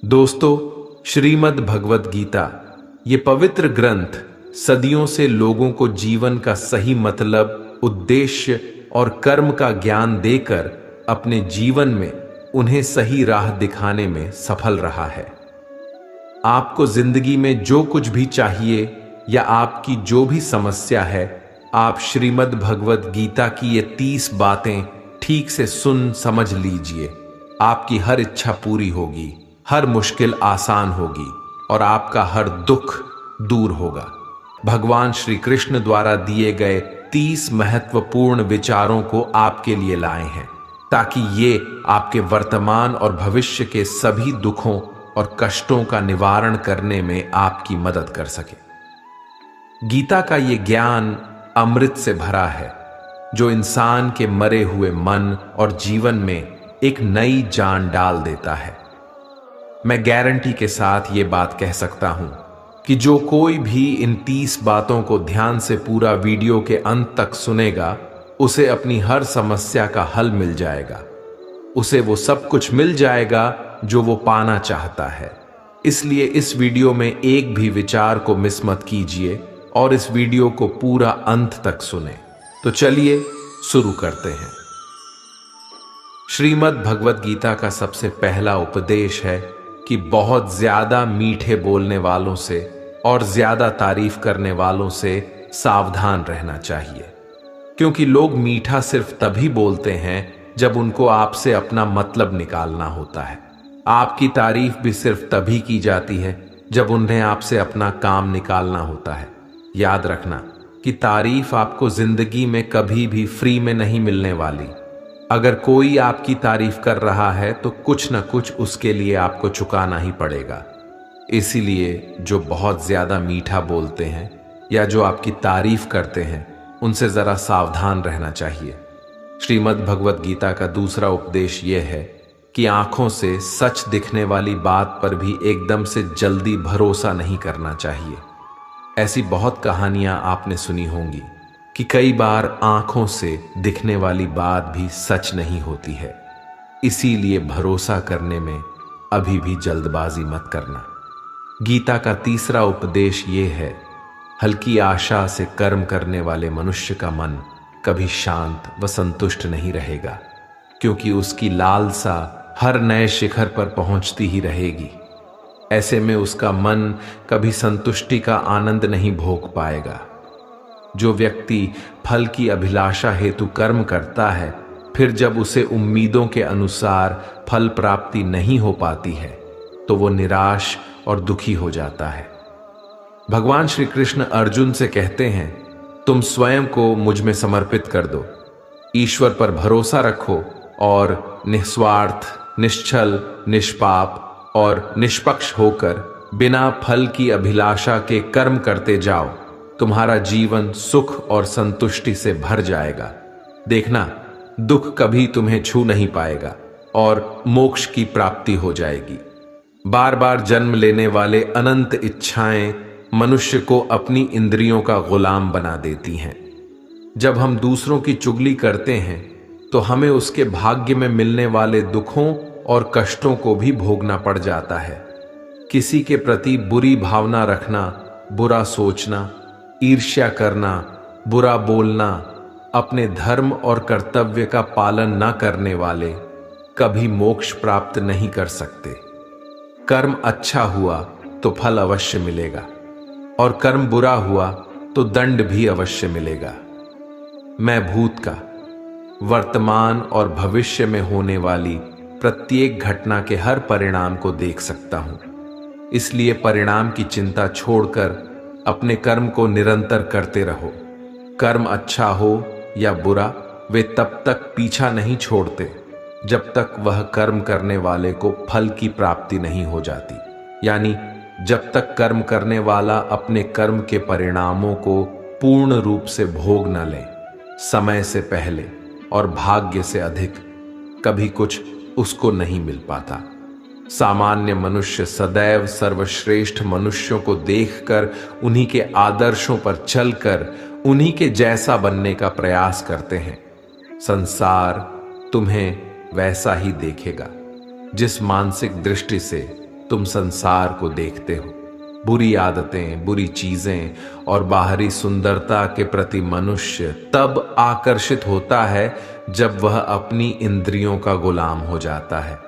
दोस्तों, श्रीमद् भगवत गीता ये पवित्र ग्रंथ सदियों से लोगों को जीवन का सही मतलब, उद्देश्य और कर्म का ज्ञान देकर अपने जीवन में उन्हें सही राह दिखाने में सफल रहा है। आपको जिंदगी में जो कुछ भी चाहिए या आपकी जो भी समस्या है, आप श्रीमद् भगवत गीता की ये 30 बातें ठीक से सुन समझ लीजिए। आपकी हर इच्छा पूरी होगी, हर मुश्किल आसान होगी और आपका हर दुख दूर होगा। भगवान श्री कृष्ण द्वारा दिए गए 30 महत्वपूर्ण विचारों को आपके लिए लाए हैं ताकि ये आपके वर्तमान और भविष्य के सभी दुखों और कष्टों का निवारण करने में आपकी मदद कर सके। गीता का ये ज्ञान अमृत से भरा है जो इंसान के मरे हुए मन और जीवन में एक नई जान डाल देता है। मैं गारंटी के साथ ये बात कह सकता हूं कि जो कोई भी इन 30 बातों को ध्यान से पूरा वीडियो के अंत तक सुनेगा, उसे अपनी हर समस्या का हल मिल जाएगा। उसे वो सब कुछ मिल जाएगा जो वो पाना चाहता है। इसलिए इस वीडियो में एक भी विचार को मिस मत कीजिए और इस वीडियो को पूरा अंत तक सुने। तो चलिए शुरू करते हैं। श्रीमद् भगवत गीता का सबसे पहला उपदेश है कि बहुत ज्यादा मीठे बोलने वालों से और ज्यादा तारीफ करने वालों से सावधान रहना चाहिए, क्योंकि लोग मीठा सिर्फ तभी बोलते हैं जब उनको आपसे अपना मतलब निकालना होता है। आपकी तारीफ भी सिर्फ तभी की जाती है जब उन्हें आपसे अपना काम निकालना होता है। याद रखना कि तारीफ आपको जिंदगी में कभी भी फ्री में नहीं मिलने वाली। अगर कोई आपकी तारीफ कर रहा है तो कुछ न कुछ उसके लिए आपको चुकाना ही पड़ेगा। इसीलिए जो बहुत ज्यादा मीठा बोलते हैं या जो आपकी तारीफ करते हैं, उनसे जरा सावधान रहना चाहिए। श्रीमद् भगवत गीता का दूसरा उपदेश यह है कि आंखों से सच दिखने वाली बात पर भी एकदम से जल्दी भरोसा नहीं करना चाहिए। ऐसी बहुत कहानियां आपने सुनी होंगी कि कई बार आंखों से दिखने वाली बात भी सच नहीं होती है। इसीलिए भरोसा करने में अभी भी जल्दबाजी मत करना। गीता का तीसरा उपदेश ये है, हल्की आशा से कर्म करने वाले मनुष्य का मन कभी शांत व संतुष्ट नहीं रहेगा, क्योंकि उसकी लालसा हर नए शिखर पर पहुंचती ही रहेगी। ऐसे में उसका मन कभी संतुष्टि का आनंद नहीं भोग पाएगा। जो व्यक्ति फल की अभिलाषा हेतु कर्म करता है, फिर जब उसे उम्मीदों के अनुसार फल प्राप्ति नहीं हो पाती है तो वो निराश और दुखी हो जाता है। भगवान श्री कृष्ण अर्जुन से कहते हैं, तुम स्वयं को मुझ में समर्पित कर दो, ईश्वर पर भरोसा रखो और निस्वार्थ, निश्चल, निष्पाप और निष्पक्ष होकर बिना फल की अभिलाषा के कर्म करते जाओ। तुम्हारा जीवन सुख और संतुष्टि से भर जाएगा। देखना, दुख कभी तुम्हें छू नहीं पाएगा और मोक्ष की प्राप्ति हो जाएगी। बार बार जन्म लेने वाले अनंत इच्छाएं मनुष्य को अपनी इंद्रियों का गुलाम बना देती हैं। जब हम दूसरों की चुगली करते हैं तो हमें उसके भाग्य में मिलने वाले दुखों और कष्टों को भी भोगना पड़ जाता है। किसी के प्रति बुरी भावना रखना, बुरा सोचना, ईर्ष्या करना, बुरा बोलना, अपने धर्म और कर्तव्य का पालन न करने वाले कभी मोक्ष प्राप्त नहीं कर सकते। कर्म अच्छा हुआ तो फल अवश्य मिलेगा और कर्म बुरा हुआ तो दंड भी अवश्य मिलेगा। मैं भूत का, वर्तमान और भविष्य में होने वाली प्रत्येक घटना के हर परिणाम को देख सकता हूं। इसलिए परिणाम की चिंता छोड़कर अपने कर्म को निरंतर करते रहो। कर्म अच्छा हो या बुरा, वे तब तक पीछा नहीं छोड़ते जब तक वह कर्म करने वाले को फल की प्राप्ति नहीं हो जाती। यानी जब तक कर्म करने वाला अपने कर्म के परिणामों को पूर्ण रूप से भोग न ले, समय से पहले और भाग्य से अधिक कभी कुछ उसको नहीं मिल पाता। सामान्य मनुष्य सदैव सर्वश्रेष्ठ मनुष्यों को देखकर उन्हीं के आदर्शों पर चलकर उन्हीं के जैसा बनने का प्रयास करते हैं। संसार तुम्हें वैसा ही देखेगा जिस मानसिक दृष्टि से तुम संसार को देखते हो। बुरी आदतें, बुरी चीजें और बाहरी सुंदरता के प्रति मनुष्य तब आकर्षित होता है जब वह अपनी इंद्रियों का गुलाम हो जाता है।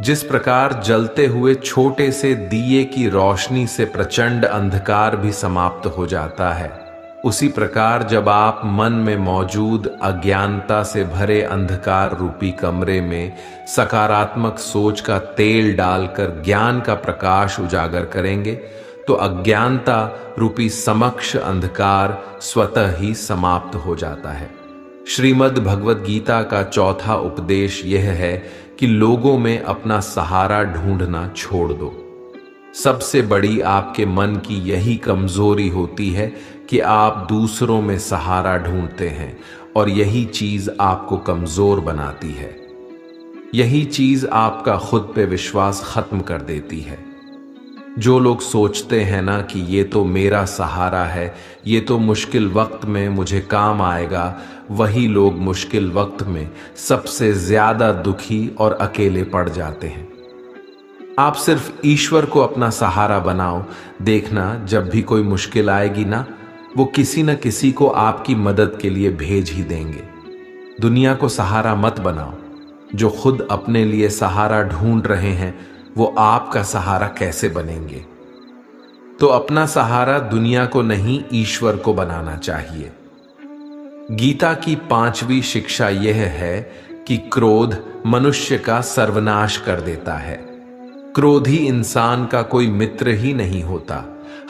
जिस प्रकार जलते हुए छोटे से दिए की रोशनी से प्रचंड अंधकार भी समाप्त हो जाता है, उसी प्रकार जब आप मन में मौजूद अज्ञानता से भरे अंधकार रूपी कमरे में सकारात्मक सोच का तेल डालकर ज्ञान का प्रकाश उजागर करेंगे, तो अज्ञानता रूपी समक्ष अंधकार स्वतः ही समाप्त हो जाता है। श्रीमद् भगवद गीता का चौथा उपदेश यह है कि लोगों में अपना सहारा ढूंढना छोड़ दो। सबसे बड़ी आपके मन की यही कमजोरी होती है कि आप दूसरों में सहारा ढूंढते हैं, और यही चीज आपको कमजोर बनाती है। यही चीज आपका खुद पे विश्वास खत्म कर देती है। जो लोग सोचते हैं ना कि ये तो मेरा सहारा है, ये तो मुश्किल वक्त में मुझे काम आएगा, वही लोग मुश्किल वक्त में सबसे ज्यादा दुखी और अकेले पड़ जाते हैं। आप सिर्फ ईश्वर को अपना सहारा बनाओ, देखना जब भी कोई मुश्किल आएगी ना, वो किसी न किसी को आपकी मदद के लिए भेज ही देंगे। दुनिया को सहारा मत बनाओ। जो खुद अपने लिए सहारा ढूंढ रहे हैं, वो आपका सहारा कैसे बनेंगे? तो अपना सहारा दुनिया को नहीं, ईश्वर को बनाना चाहिए। गीता की 5वीं शिक्षा यह है कि क्रोध मनुष्य का सर्वनाश कर देता है। क्रोधी इंसान का कोई मित्र ही नहीं होता।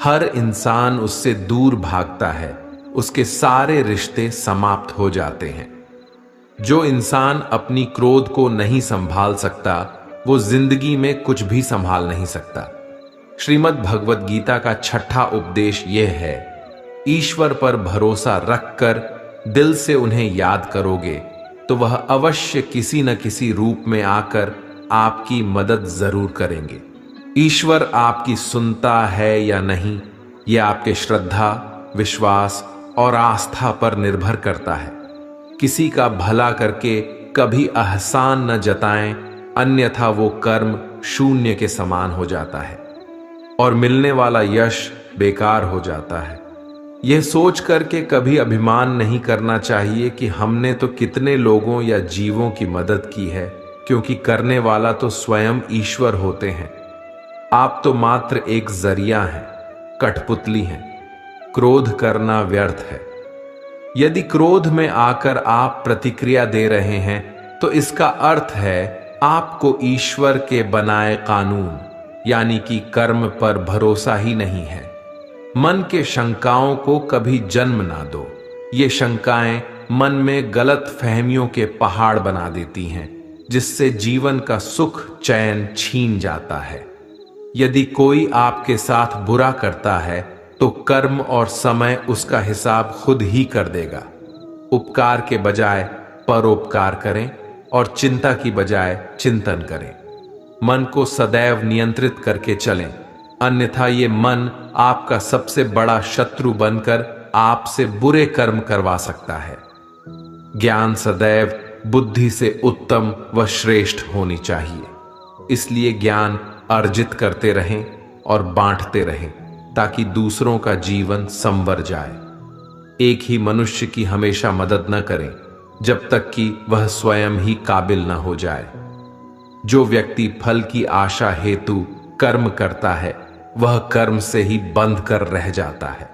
हर इंसान उससे दूर भागता है, उसके सारे रिश्ते समाप्त हो जाते हैं। जो इंसान अपनी क्रोध को नहीं संभाल सकता, वो जिंदगी में कुछ भी संभाल नहीं सकता। श्रीमद् भगवद गीता का 6ठा उपदेश यह है, ईश्वर पर भरोसा रखकर दिल से उन्हें याद करोगे तो वह अवश्य किसी न किसी रूप में आकर आपकी मदद जरूर करेंगे। ईश्वर आपकी सुनता है या नहीं, यह आपके श्रद्धा, विश्वास और आस्था पर निर्भर करता है। किसी का भला करके कभी एहसान न जताएं, अन्यथा वो कर्म शून्य के समान हो जाता है और मिलने वाला यश बेकार हो जाता है। यह सोच करके कभी अभिमान नहीं करना चाहिए कि हमने तो कितने लोगों या जीवों की मदद की है, क्योंकि करने वाला तो स्वयं ईश्वर होते हैं। आप तो मात्र एक जरिया हैं, कठपुतली हैं। क्रोध करना व्यर्थ है। यदि क्रोध में आकर आप प्रतिक्रिया दे रहे हैं, तो इसका अर्थ है आपको ईश्वर के बनाए कानून यानी कि कर्म पर भरोसा ही नहीं है। मन के शंकाओं को कभी जन्म ना दो। ये शंकाएं मन में गलत फहमियों के पहाड़ बना देती हैं, जिससे जीवन का सुख चैन छीन जाता है। यदि कोई आपके साथ बुरा करता है, तो कर्म और समय उसका हिसाब खुद ही कर देगा। उपकार के बजाय परोपकार करें और चिंता की बजाय चिंतन करें। मन को सदैव नियंत्रित करके चलें, अन्यथा ये मन आपका सबसे बड़ा शत्रु बनकर आपसे बुरे कर्म करवा सकता है। ज्ञान सदैव बुद्धि से उत्तम व श्रेष्ठ होनी चाहिए। इसलिए ज्ञान अर्जित करते रहें और बांटते रहें, ताकि दूसरों का जीवन संवर जाए। एक ही मनुष्य की हमेशा मदद न करें जब तक कि वह स्वयं ही काबिल न हो जाए। जो व्यक्ति फल की आशा हेतु कर्म करता है, वह कर्म से ही बंध कर रह जाता है।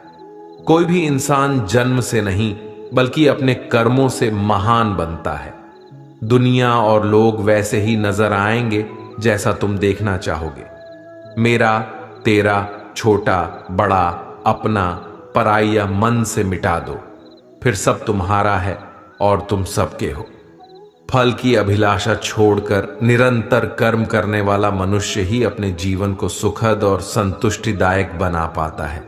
कोई भी इंसान जन्म से नहीं, बल्कि अपने कर्मों से महान बनता है। दुनिया और लोग वैसे ही नजर आएंगे जैसा तुम देखना चाहोगे। मेरा, तेरा, छोटा, बड़ा, अपना, पराया मन से मिटा दो, फिर सब तुम्हारा है और तुम सबके हो। फल की अभिलाषा छोड़कर निरंतर कर्म करने वाला मनुष्य ही अपने जीवन को सुखद और संतुष्टिदायक बना पाता है।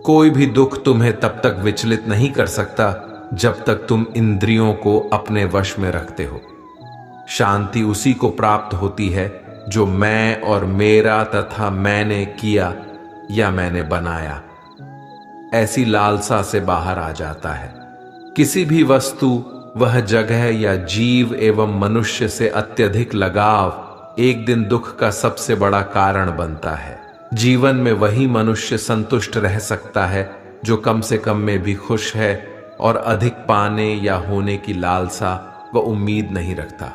कोई भी दुख तुम्हें तब तक विचलित नहीं कर सकता जब तक तुम इंद्रियों को अपने वश में रखते हो। शांति उसी को प्राप्त होती है जो मैं और मेरा तथा मैंने किया या मैंने बनाया, ऐसी लालसा से बाहर आ जाता है। किसी भी वस्तु, वह जगह या जीव एवं मनुष्य से अत्यधिक लगाव एक दिन दुख का सबसे बड़ा कारण बनता है। जीवन में वही मनुष्य संतुष्ट रह सकता है जो कम से कम में भी खुश है और अधिक पाने या होने की लालसा व उम्मीद नहीं रखता।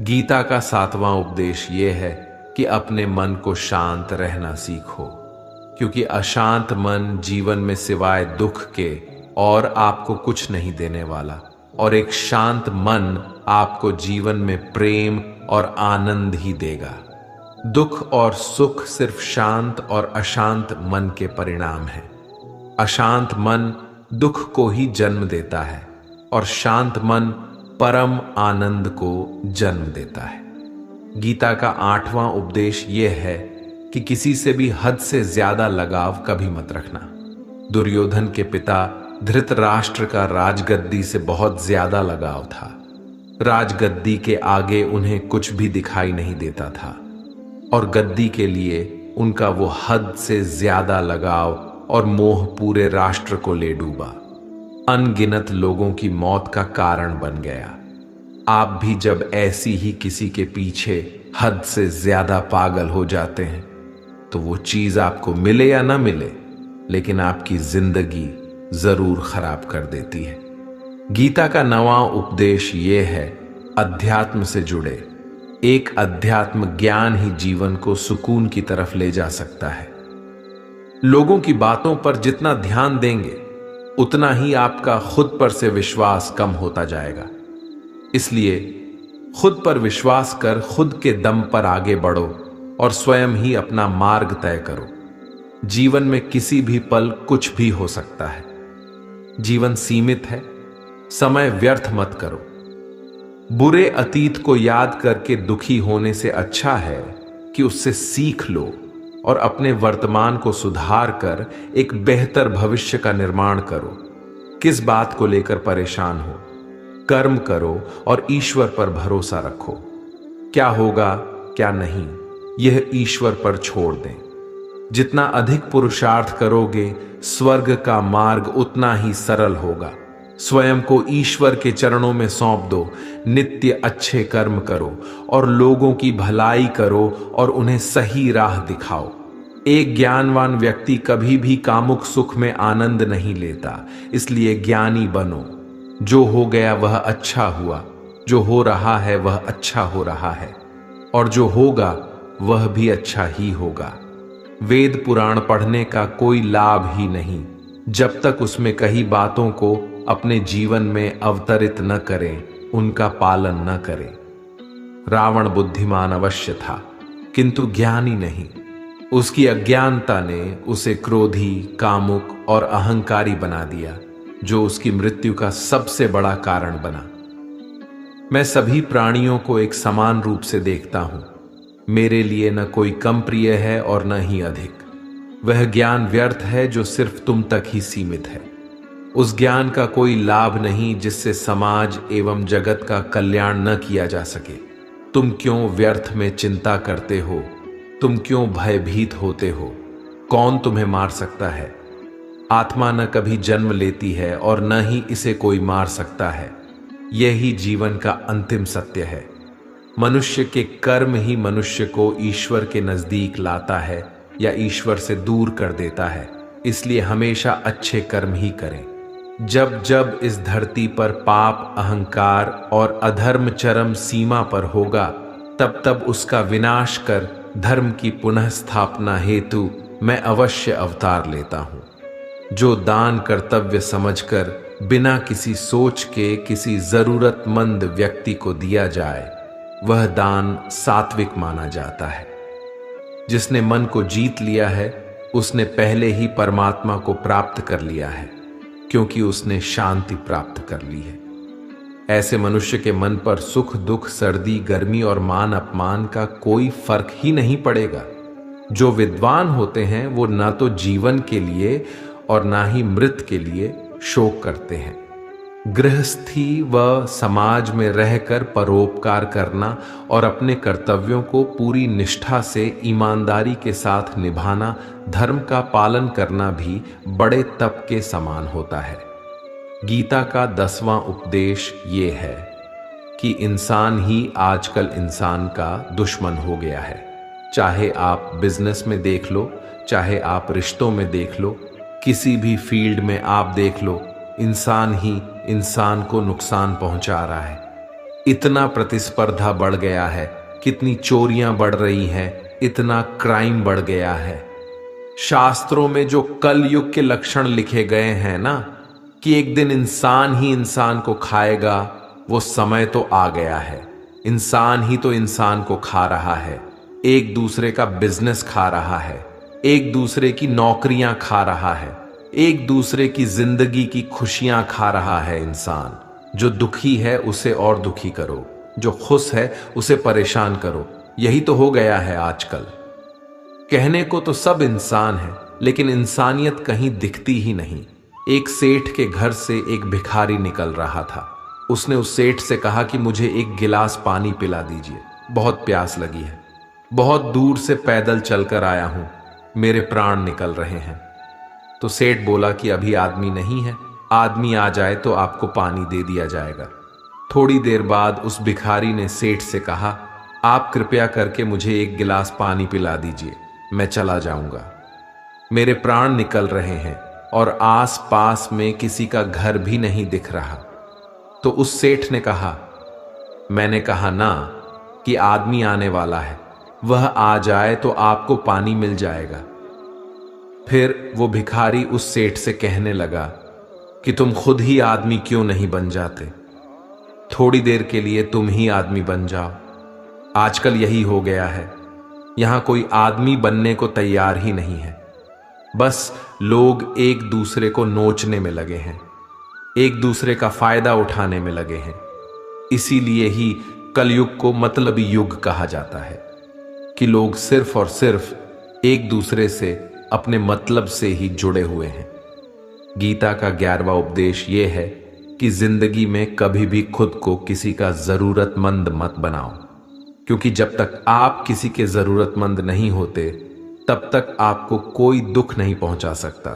गीता का 7वां उपदेश यह है कि अपने मन को शांत रहना सीखो, क्योंकि अशांत मन जीवन में सिवाय दुख के और आपको कुछ नहीं देने वाला, और एक शांत मन आपको जीवन में प्रेम और आनंद ही देगा। दुख और सुख सिर्फ शांत और अशांत मन के परिणाम है। अशांत मन दुख को ही जन्म देता है और शांत मन परम आनंद को जन्म देता है। गीता का 8वां उपदेश यह है कि किसी से भी हद से ज्यादा लगाव कभी मत रखना। दुर्योधन के पिता धृतराष्ट्र का राजगद्दी से बहुत ज्यादा लगाव था। राजगद्दी के आगे उन्हें कुछ भी दिखाई नहीं देता था और गद्दी के लिए उनका वो हद से ज्यादा लगाव और मोह पूरे राष्ट्र को ले डूबा, अनगिनत लोगों की मौत का कारण बन गया। आप भी जब ऐसी ही किसी के पीछे हद से ज्यादा पागल हो जाते हैं तो वो चीज आपको मिले या ना मिले, लेकिन आपकी जिंदगी जरूर खराब कर देती है। गीता का 9वां उपदेश ये है, अध्यात्म से जुड़े। एक अध्यात्म ज्ञान ही जीवन को सुकून की तरफ ले जा सकता है। लोगों की बातों पर जितना ध्यान देंगे उतना ही आपका खुद पर से विश्वास कम होता जाएगा। इसलिए खुद पर विश्वास कर खुद के दम पर आगे बढ़ो और स्वयं ही अपना मार्ग तय करो। जीवन में किसी भी पल कुछ भी हो सकता है। जीवन सीमित है, समय व्यर्थ मत करो। बुरे अतीत को याद करके दुखी होने से अच्छा है कि उससे सीख लो और अपने वर्तमान को सुधार कर एक बेहतर भविष्य का निर्माण करो। किस बात को लेकर परेशान हो? कर्म करो और ईश्वर पर भरोसा रखो। क्या होगा क्या नहीं, यह ईश्वर पर छोड़ दें। जितना अधिक पुरुषार्थ करोगे, स्वर्ग का मार्ग उतना ही सरल होगा। स्वयं को ईश्वर के चरणों में सौंप दो। नित्य अच्छे कर्म करो और लोगों की भलाई करो और उन्हें सही राह दिखाओ। एक ज्ञानवान व्यक्ति कभी भी कामुक सुख में आनंद नहीं लेता, इसलिए ज्ञानी बनो। जो हो गया वह अच्छा हुआ, जो हो रहा है वह अच्छा हो रहा है, और जो होगा वह भी अच्छा ही होगा। वेद पुराण पढ़ने का कोई लाभ ही नहीं जब तक उसमें कही बातों को अपने जीवन में अवतरित न करें, उनका पालन न करें। रावण बुद्धिमान अवश्य था, किंतु ज्ञानी नहीं। उसकी अज्ञानता ने उसे क्रोधी, कामुक और अहंकारी बना दिया, जो उसकी मृत्यु का सबसे बड़ा कारण बना। मैं सभी प्राणियों को एक समान रूप से देखता हूं। मेरे लिए न कोई कम प्रिय है और न ही अधिक। वह ज्ञान व्यर्थ है जो सिर्फ तुम तक ही सीमित है। उस ज्ञान का कोई लाभ नहीं जिससे समाज एवं जगत का कल्याण न किया जा सके। तुम क्यों व्यर्थ में चिंता करते हो? तुम क्यों भयभीत होते हो? कौन तुम्हें मार सकता है? आत्मा न कभी जन्म लेती है और न ही इसे कोई मार सकता है। यही जीवन का अंतिम सत्य है। मनुष्य के कर्म ही मनुष्य को ईश्वर के नजदीक लाता है या ईश्वर से दूर कर देता है। इसलिए हमेशा अच्छे कर्म ही करें। जब जब इस धरती पर पाप, अहंकार और अधर्म चरम सीमा पर होगा, तब तब उसका विनाश कर धर्म की पुनः स्थापना हेतु मैं अवश्य अवतार लेता हूं। जो दान कर्तव्य समझकर बिना किसी सोच के किसी जरूरतमंद व्यक्ति को दिया जाए, वह दान सात्विक माना जाता है। जिसने मन को जीत लिया है, उसने पहले ही परमात्मा को प्राप्त कर लिया है, क्योंकि उसने शांति प्राप्त कर ली है। ऐसे मनुष्य के मन पर सुख दुख, सर्दी गर्मी और मान अपमान का कोई फर्क ही नहीं पड़ेगा। जो विद्वान होते हैं वो ना तो जीवन के लिए और ना ही मृत के लिए शोक करते हैं। गृहस्थी व समाज में रहकर परोपकार करना और अपने कर्तव्यों को पूरी निष्ठा से ईमानदारी के साथ निभाना, धर्म का पालन करना भी बड़े तप के समान होता है। गीता का 10वां उपदेश ये है, कि इंसान ही आजकल इंसान का दुश्मन हो गया है। चाहे आप बिजनेस में देख लो, चाहे आप रिश्तों में देख लो, किसी भी फील्ड में आप देख लो, इंसान ही इंसान को नुकसान पहुंचा रहा है। इतना प्रतिस्पर्धा बढ़ गया है, कितनी चोरियां बढ़ रही हैं, इतना क्राइम बढ़ गया है। शास्त्रों में जो कल युग के लक्षण लिखे गए हैं ना, कि एक दिन इंसान ही इंसान को खाएगा, वो समय तो आ गया है। इंसान ही तो इंसान को खा रहा है, एक दूसरे का बिजनेस खा रहा है, एक दूसरे की नौकरियां खा रहा है, एक दूसरे की जिंदगी की खुशियां खा रहा है। इंसान जो दुखी है उसे और दुखी करो, जो खुश है उसे परेशान करो। यही तो हो गया है आजकल। कहने को तो सब इंसान है, लेकिन इंसानियत कहीं दिखती ही नहीं। एक सेठ के घर से एक भिखारी निकल रहा था। उसने उस सेठ से कहा कि मुझे एक गिलास पानी पिला दीजिए, बहुत प्यास लगी है, बहुत दूर से पैदल चलकर आया हूं, मेरे प्राण निकल रहे हैं। तो सेठ बोला कि अभी आदमी नहीं है, आदमी आ जाए तो आपको पानी दे दिया जाएगा। थोड़ी देर बाद उस भिखारी ने सेठ से कहा, आप कृपया करके मुझे एक गिलास पानी पिला दीजिए, मैं चला जाऊंगा, मेरे प्राण निकल रहे हैं और आस पास में किसी का घर भी नहीं दिख रहा। तो उस सेठ ने कहा, मैंने कहा ना कि आदमी आने वाला है, वह आ जाए तो आपको पानी मिल जाएगा। फिर वो भिखारी उस सेठ से कहने लगा कि तुम खुद ही आदमी क्यों नहीं बन जाते, थोड़ी देर के लिए तुम ही आदमी बन जाओ। आजकल यही हो गया है, यहां कोई आदमी बनने को तैयार ही नहीं है। बस लोग एक दूसरे को नोचने में लगे हैं, एक दूसरे का फायदा उठाने में लगे हैं। इसीलिए ही कलयुग को मतलबी युग कहा जाता है, कि लोग सिर्फ और सिर्फ एक दूसरे से अपने मतलब से ही जुड़े हुए हैं। गीता का 11वां उपदेश यह है कि जिंदगी में कभी भी खुद को किसी का जरूरतमंद मत बनाओ, क्योंकि जब तक आप किसी के जरूरतमंद नहीं होते तब तक आपको कोई दुख नहीं पहुंचा सकता,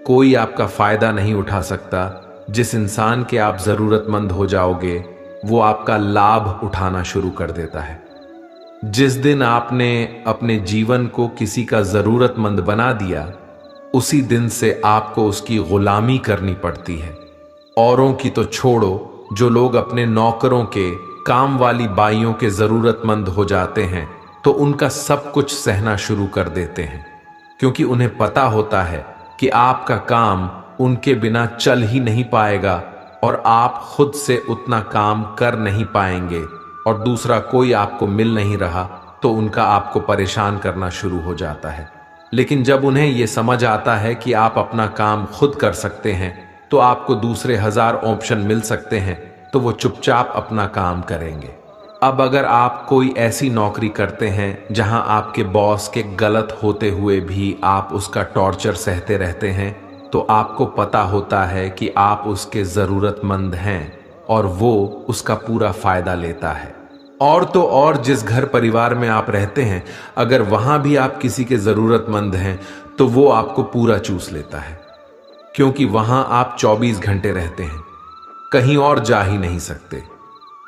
कोई आपका फायदा नहीं उठा सकता। जिस इंसान के आप जरूरतमंद हो जाओगे वो आपका लाभ उठाना शुरू कर देता है। जिस दिन आपने अपने जीवन को किसी का जरूरतमंद बना दिया, उसी दिन से आपको उसकी गुलामी करनी पड़ती है। औरों की तो छोड़ो, जो लोग अपने नौकरों के, काम वाली बाइयों के जरूरतमंद हो जाते हैं तो उनका सब कुछ सहना शुरू कर देते हैं, क्योंकि उन्हें पता होता है कि आपका काम उनके बिना चल ही नहीं पाएगा और आप खुद से उतना काम कर नहीं पाएंगे, और दूसरा कोई आपको मिल नहीं रहा तो उनका आपको परेशान करना शुरू हो जाता है। लेकिन जब उन्हें यह समझ आता है कि आप अपना काम खुद कर सकते हैं, तो आपको दूसरे 1000 ऑप्शन मिल सकते हैं, तो वो चुपचाप अपना काम करेंगे। अब अगर आप कोई ऐसी नौकरी करते हैं जहां आपके बॉस के गलत होते हुए भी आप उसका टॉर्चर सहते रहते हैं, तो आपको पता होता है कि आप उसके जरूरतमंद हैं और वो उसका पूरा फायदा लेता है। और तो और जिस घर परिवार में आप रहते हैं, अगर वहां भी आप किसी के जरूरतमंद हैं तो वो आपको पूरा चूस लेता है, क्योंकि वहां आप 24 घंटे रहते हैं, कहीं और जा ही नहीं सकते।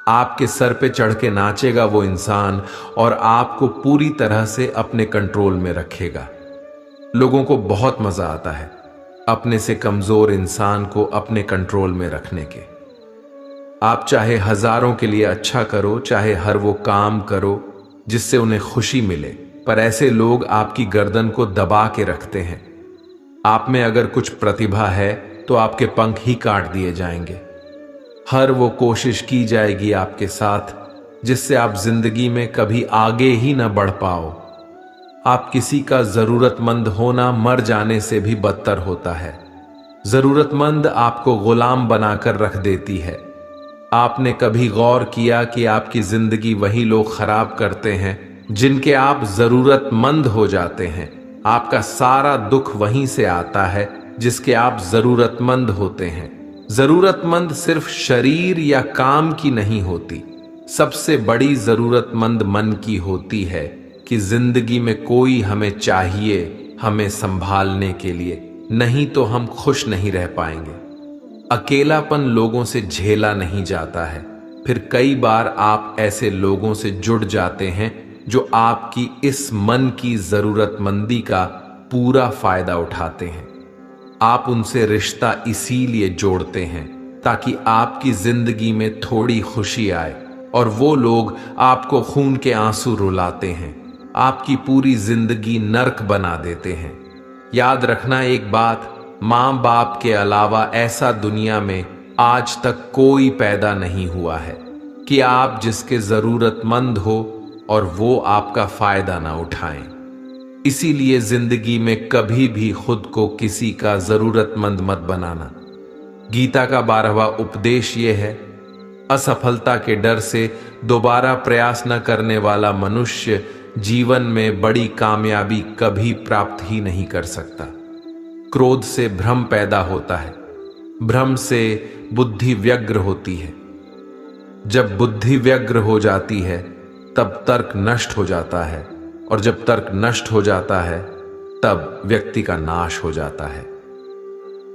आपके सर पे चढ़ के नाचेगा वो इंसान और आपको पूरी तरह से अपने कंट्रोल में रखेगा। लोगों को बहुत मजा आता है अपने से कमजोर इंसान को अपने कंट्रोल में रखने के। आप चाहे हजारों के लिए अच्छा करो, चाहे हर वो काम करो जिससे उन्हें खुशी मिले, पर ऐसे लोग आपकी गर्दन को दबा के रखते हैं। आप में अगर कुछ प्रतिभा है तो आपके पंख ही काट दिए जाएंगे। हर वो कोशिश की जाएगी आपके साथ जिससे आप जिंदगी में कभी आगे ही न बढ़ पाओ। आप किसी का जरूरतमंद होना मर जाने से भी बदतर होता है। जरूरतमंद आपको गुलाम बनाकर रख देती है। आपने कभी गौर किया कि आपकी जिंदगी वही लोग खराब करते हैं जिनके आप जरूरतमंद हो जाते हैं। आपका सारा दुख वहीं से आता है जिसके आप जरूरतमंद होते हैं। जरूरतमंद सिर्फ शरीर या काम की नहीं होती, सबसे बड़ी जरूरतमंद मन की होती है कि जिंदगी में कोई हमें चाहिए, हमें संभालने के लिए, नहीं तो हम खुश नहीं रह पाएंगे। अकेलापन लोगों से झेला नहीं जाता है, फिर कई बार आप ऐसे लोगों से जुड़ जाते हैं जो आपकी इस मन की जरूरतमंदी का पूरा फायदा उठाते हैं। आप उनसे रिश्ता इसीलिए जोड़ते हैं ताकि आपकी जिंदगी में थोड़ी खुशी आए, और वो लोग आपको खून के आंसू रुलाते हैं, आपकी पूरी जिंदगी नर्क बना देते हैं। याद रखना एक बात, मां बाप के अलावा ऐसा दुनिया में आज तक कोई पैदा नहीं हुआ है कि आप जिसके जरूरतमंद हो और वो आपका फायदा ना उठाएं। इसीलिए जिंदगी में कभी भी खुद को किसी का जरूरतमंद मत बनाना। गीता का 12वां उपदेश यह है, असफलता के डर से दोबारा प्रयास न करने वाला मनुष्य जीवन में बड़ी कामयाबी कभी प्राप्त ही नहीं कर सकता। क्रोध से भ्रम पैदा होता है, भ्रम से बुद्धि व्यग्र होती है। जब बुद्धि व्यग्र हो जाती है तब तर्क नष्ट हो जाता है, और जब तर्क नष्ट हो जाता है तब व्यक्ति का नाश हो जाता है।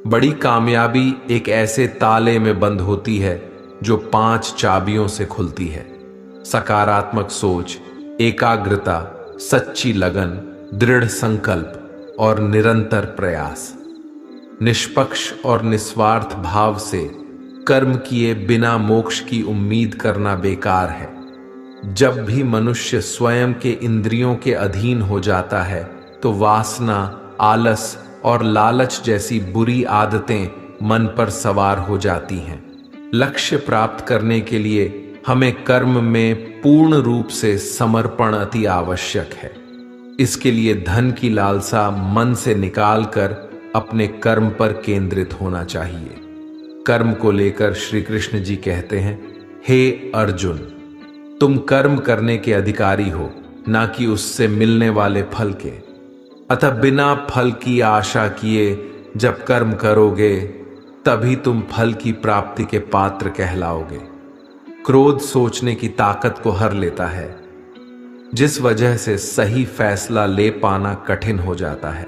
बड़ी कामयाबी एक ऐसे ताले में बंद होती है जो 5 चाबियों से खुलती है: सकारात्मक सोच, एकाग्रता, सच्ची लगन, दृढ़ संकल्प और निरंतर प्रयास। निष्पक्ष और निस्वार्थ भाव से कर्म किए बिना मोक्ष की उम्मीद करना बेकार है। जब भी मनुष्य स्वयं के इंद्रियों के अधीन हो जाता है तो वासना, आलस और लालच जैसी बुरी आदतें मन पर सवार हो जाती हैं। लक्ष्य प्राप्त करने के लिए हमें कर्म में पूर्ण रूप से समर्पण अति आवश्यक है। इसके लिए धन की लालसा मन से निकालकर अपने कर्म पर केंद्रित होना चाहिए। कर्म को लेकर श्री कृष्ण जी कहते हैं, हे अर्जुन, तुम कर्म करने के अधिकारी हो, ना कि उससे मिलने वाले फल के। अतः बिना फल की आशा किए जब कर्म करोगे तभी तुम फल की प्राप्ति के पात्र कहलाओगे। क्रोध सोचने की ताकत को हर लेता है, जिस वजह से सही फैसला ले पाना कठिन हो जाता है।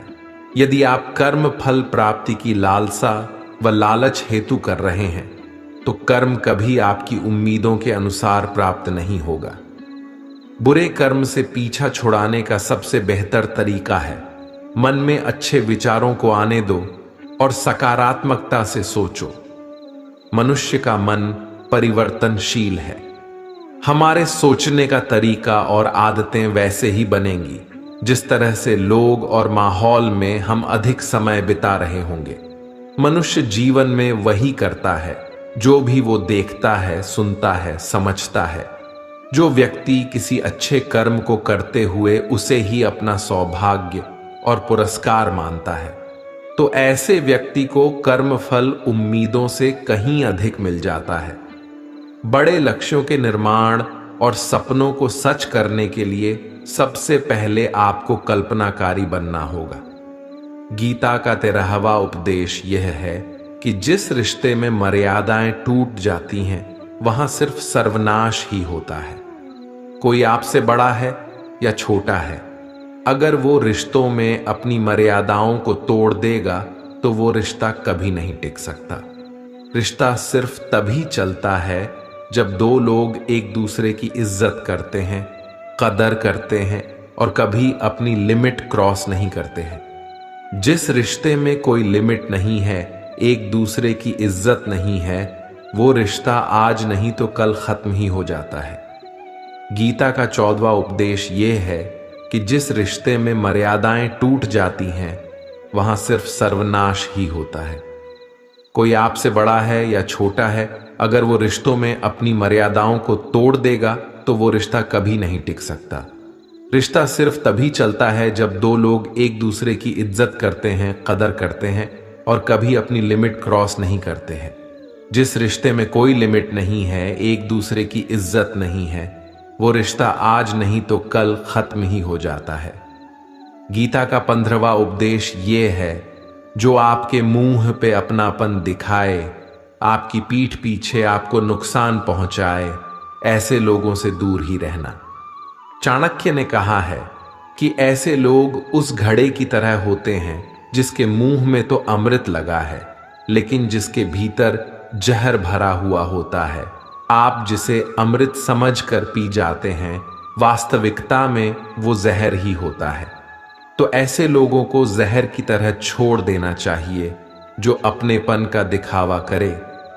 यदि आप कर्म फल प्राप्ति की लालसा व लालच हेतु कर रहे हैं तो कर्म कभी आपकी उम्मीदों के अनुसार प्राप्त नहीं होगा। बुरे कर्म से पीछा छुड़ाने का सबसे बेहतर तरीका है, मन में अच्छे विचारों को आने दो और सकारात्मकता से सोचो। मनुष्य का मन परिवर्तनशील है। हमारे सोचने का तरीका और आदतें वैसे ही बनेंगी जिस तरह से लोग और माहौल में हम अधिक समय बिता रहे होंगे। मनुष्य जीवन में वही करता है जो भी वो देखता है, सुनता है, समझता है। जो व्यक्ति किसी अच्छे कर्म को करते हुए उसे ही अपना सौभाग्य और पुरस्कार मानता है, तो ऐसे व्यक्ति को कर्म फल उम्मीदों से कहीं अधिक मिल जाता है। बड़े लक्ष्यों के निर्माण और सपनों को सच करने के लिए सबसे पहले आपको कल्पनाकारी बनना होगा। गीता का 13वां उपदेश यह है कि जिस रिश्ते में मर्यादाएं टूट जाती हैं वहां सिर्फ सर्वनाश ही होता है। कोई आपसे बड़ा है या छोटा है, अगर वो रिश्तों में अपनी मर्यादाओं को तोड़ देगा तो वो रिश्ता कभी नहीं टिक सकता। रिश्ता सिर्फ तभी चलता है जब दो लोग एक दूसरे की इज्जत करते हैं, कदर करते हैं और कभी अपनी लिमिट क्रॉस नहीं करते हैं। जिस रिश्ते में कोई लिमिट नहीं है, एक दूसरे की इज्जत नहीं है, वो रिश्ता आज नहीं तो कल खत्म ही हो जाता है। गीता का 14वां उपदेश ये है कि जिस रिश्ते में मर्यादाएं टूट जाती हैं वहां सिर्फ सर्वनाश ही होता है। कोई आपसे बड़ा है या छोटा है, अगर वो रिश्तों में अपनी मर्यादाओं को तोड़ देगा तो वो रिश्ता कभी नहीं टिक सकता। रिश्ता सिर्फ तभी चलता है जब दो लोग एक दूसरे की इज्जत करते हैं, कदर करते हैं और कभी अपनी लिमिट क्रॉस नहीं करते हैं। जिस रिश्ते में कोई लिमिट नहीं है, एक दूसरे की इज्जत नहीं है, वो रिश्ता आज नहीं तो कल खत्म ही हो जाता है। गीता का 15वां उपदेश ये है, जो आपके मुंह पे अपनापन दिखाए, आपकी पीठ पीछे आपको नुकसान पहुंचाए, ऐसे लोगों से दूर ही रहना। चाणक्य ने कहा है कि ऐसे लोग उस घड़े की तरह होते हैं जिसके मुंह में तो अमृत लगा है लेकिन जिसके भीतर जहर भरा हुआ होता है। आप जिसे अमृत समझकर पी जाते हैं, वास्तविकता में वो जहर ही होता है। तो ऐसे लोगों को जहर की तरह छोड़ देना चाहिए जो अपनेपन का दिखावा करे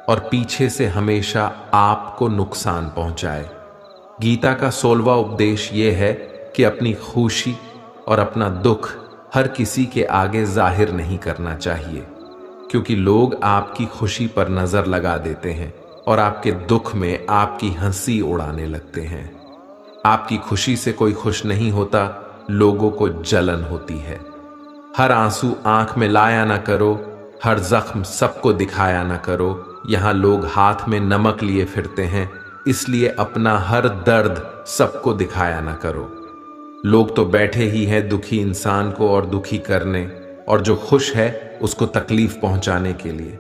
और पीछे से हमेशा आपको नुकसान पहुंचाए। गीता का 16वां उपदेश यह है कि अपनी खुशी और अपना दुख हर किसी के आगे जाहिर नहीं करना चाहिए, क्योंकि लोग आपकी खुशी पर नजर लगा देते हैं और आपके दुख में आपकी हंसी उड़ाने लगते हैं। आपकी खुशी से कोई खुश नहीं होता, लोगों को जलन होती है। हर आंसू आंख में लाया ना करो, हर जख्म सबको दिखाया ना करो। यहां लोग हाथ में नमक लिए फिरते हैं, इसलिए अपना हर दर्द सबको दिखाया ना करो। लोग तो बैठे ही हैं दुखी इंसान को और दुखी करने, और जो खुश है उसको तकलीफ पहुंचाने के लिए।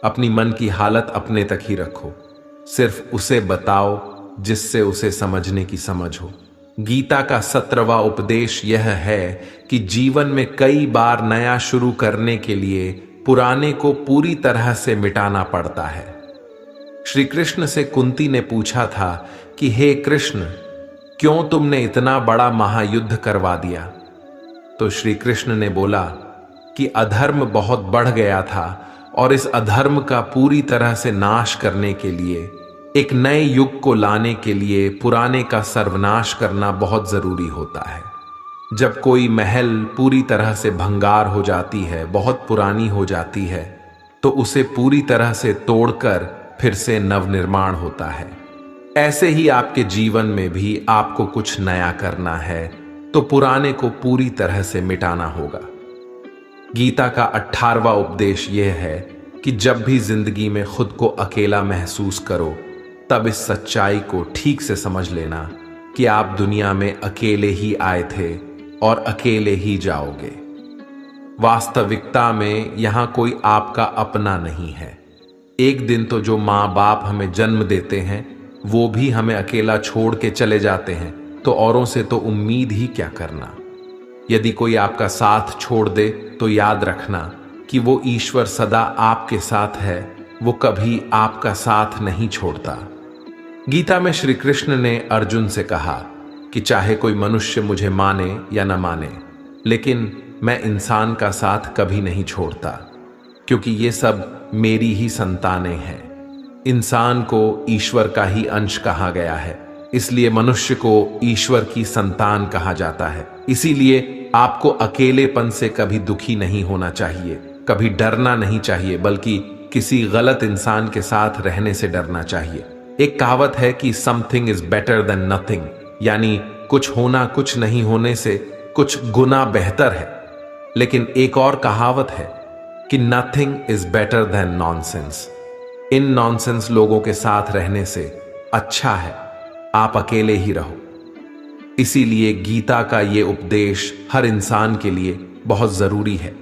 अपनी मन की हालत अपने तक ही रखो, सिर्फ उसे बताओ जिससे उसे समझने की समझ हो। गीता का 17वां उपदेश यह है कि जीवन में कई बार नया शुरू करने के लिए पुराने को पूरी तरह से मिटाना पड़ता है। श्री कृष्ण से कुंती ने पूछा था कि हे कृष्ण, क्यों तुमने इतना बड़ा महायुद्ध करवा दिया? तो श्री कृष्ण ने बोला कि अधर्म बहुत बढ़ गया था और इस अधर्म का पूरी तरह से नाश करने के लिए, एक नए युग को लाने के लिए पुराने का सर्वनाश करना बहुत जरूरी होता है। जब कोई महल पूरी तरह से भंगार हो जाती है, बहुत पुरानी हो जाती है, तो उसे पूरी तरह से तोड़कर फिर से नवनिर्माण होता है। ऐसे ही आपके जीवन में भी आपको कुछ नया करना है तो पुराने को पूरी तरह से मिटाना होगा। गीता का 18वां उपदेश यह है कि जब भी जिंदगी में खुद को अकेला महसूस करो, तब इस सच्चाई को ठीक से समझ लेना कि आप दुनिया में अकेले ही आए थे और अकेले ही जाओगे। वास्तविकता में यहां कोई आपका अपना नहीं है। एक दिन तो जो माँ बाप हमें जन्म देते हैं वो भी हमें अकेला छोड़ के चले जाते हैं, तो औरों से तो उम्मीद ही क्या करना। यदि कोई आपका साथ छोड़ दे तो याद रखना कि वो ईश्वर सदा आपके साथ है, वो कभी आपका साथ नहीं छोड़ता। गीता में श्री कृष्ण ने अर्जुन से कहा कि चाहे कोई मनुष्य मुझे माने या न माने, लेकिन मैं इंसान का साथ कभी नहीं छोड़ता, क्योंकि ये सब मेरी ही संतानें हैं। इंसान को ईश्वर का ही अंश कहा गया है, इसलिए मनुष्य को ईश्वर की संतान कहा जाता है। इसीलिए आपको अकेलेपन से कभी दुखी नहीं होना चाहिए, कभी डरना नहीं चाहिए, बल्कि किसी गलत इंसान के साथ रहने से डरना चाहिए। एक कहावत है कि something is better than nothing, यानी कुछ होना कुछ नहीं होने से कुछ गुना बेहतर है। लेकिन एक और कहावत है कि nothing is better than nonsense. In nonsense लोगों के साथ रहने से अच्छा है आप अकेले ही रहो। इसीलिए गीता का ये उपदेश हर इंसान के लिए बहुत जरूरी है,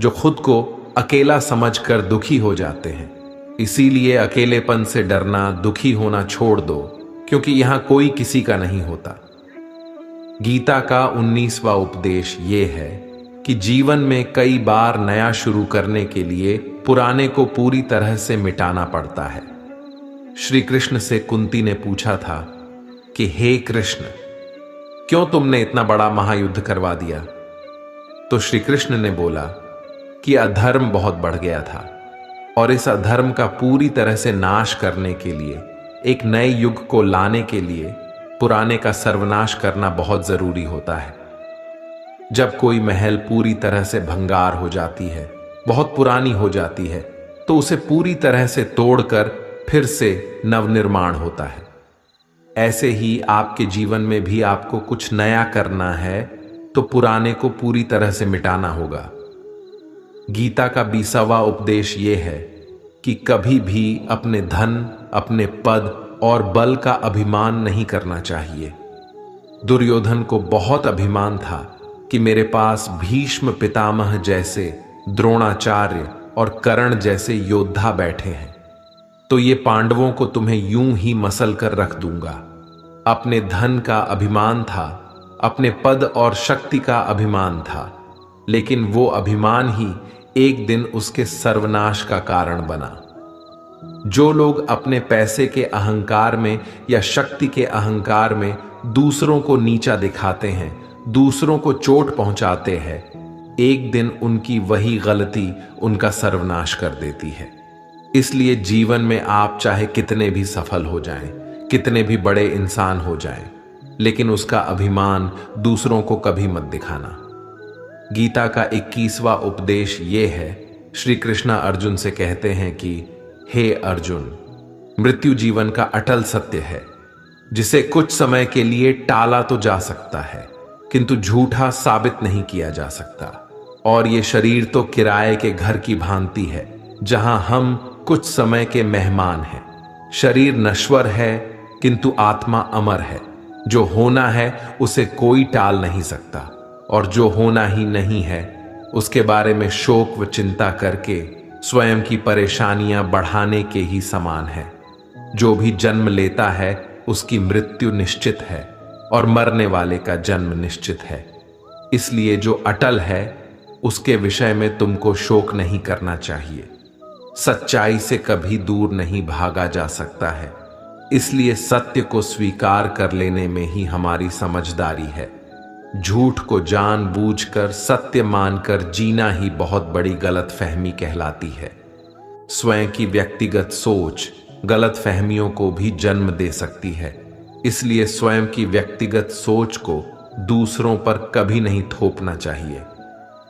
जो खुद को अकेला समझकर दुखी हो जाते हैं। इसीलिए अकेलेपन से डरना, दुखी होना छोड़ दो, क्योंकि यहां कोई किसी का नहीं होता। गीता का 19वां उपदेश ये है कि जीवन में कई बार नया शुरू करने के लिए पुराने को पूरी तरह से मिटाना पड़ता है। श्री कृष्ण से कुंती ने पूछा था कि हे कृष्ण, क्यों तुमने इतना बड़ा महायुद्ध करवा दिया? तो श्री कृष्ण ने बोला कि अधर्म बहुत बढ़ गया था और इस अधर्म का पूरी तरह से नाश करने के लिए, एक नए युग को लाने के लिए पुराने का सर्वनाश करना बहुत जरूरी होता है। जब कोई महल पूरी तरह से भंगार हो जाती है, बहुत पुरानी हो जाती है, तो उसे पूरी तरह से तोड़कर फिर से नवनिर्माण होता है। ऐसे ही आपके जीवन में भी आपको कुछ नया करना है तो पुराने को पूरी तरह से मिटाना होगा। गीता का 20वां उपदेश यह है कि कभी भी अपने धन, अपने पद और बल का अभिमान नहीं करना चाहिए। दुर्योधन को बहुत अभिमान था कि मेरे पास भीष्म पितामह जैसे, द्रोणाचार्य और कर्ण जैसे योद्धा बैठे हैं, तो ये पांडवों को तुम्हें यूं ही मसल कर रख दूंगा। अपने धन का अभिमान था, अपने पद और शक्ति का अभिमान था, लेकिन वो अभिमान ही एक दिन उसके सर्वनाश का कारण बना। जो लोग अपने पैसे के अहंकार में या शक्ति के अहंकार में दूसरों को नीचा दिखाते हैं, दूसरों को चोट पहुंचाते हैं, एक दिन उनकी वही गलती उनका सर्वनाश कर देती है। इसलिए जीवन में आप चाहे कितने भी सफल हो जाएं, कितने भी बड़े इंसान हो जाएं, लेकिन उसका अभिमान दूसरों को कभी मत दिखाना। गीता का 21वां उपदेश ये है, श्री कृष्ण अर्जुन से कहते हैं कि हे अर्जुन, मृत्यु जीवन का अटल सत्य है, जिसे कुछ समय के लिए टाला तो जा सकता है, किंतु झूठा साबित नहीं किया जा सकता। और ये शरीर तो किराए के घर की भांति है, जहां हम कुछ समय के मेहमान हैं। शरीर नश्वर है, किंतु आत्मा अमर है। जो होना है उसे कोई टाल नहीं सकता, और जो होना ही नहीं है उसके बारे में शोक व चिंता करके स्वयं की परेशानियां बढ़ाने के ही समान है। जो भी जन्म लेता है उसकी मृत्यु निश्चित है, और मरने वाले का जन्म निश्चित है। इसलिए जो अटल है उसके विषय में तुमको शोक नहीं करना चाहिए। सच्चाई से कभी दूर नहीं भागा जा सकता है, इसलिए सत्य को स्वीकार कर लेने में ही हमारी समझदारी है। झूठ को जानबूझकर सत्य मानकर जीना ही बहुत बड़ी गलतफहमी कहलाती है। स्वयं की व्यक्तिगत सोच गलतफहमियों को भी जन्म दे सकती है, इसलिए स्वयं की व्यक्तिगत सोच को दूसरों पर कभी नहीं थोपना चाहिए।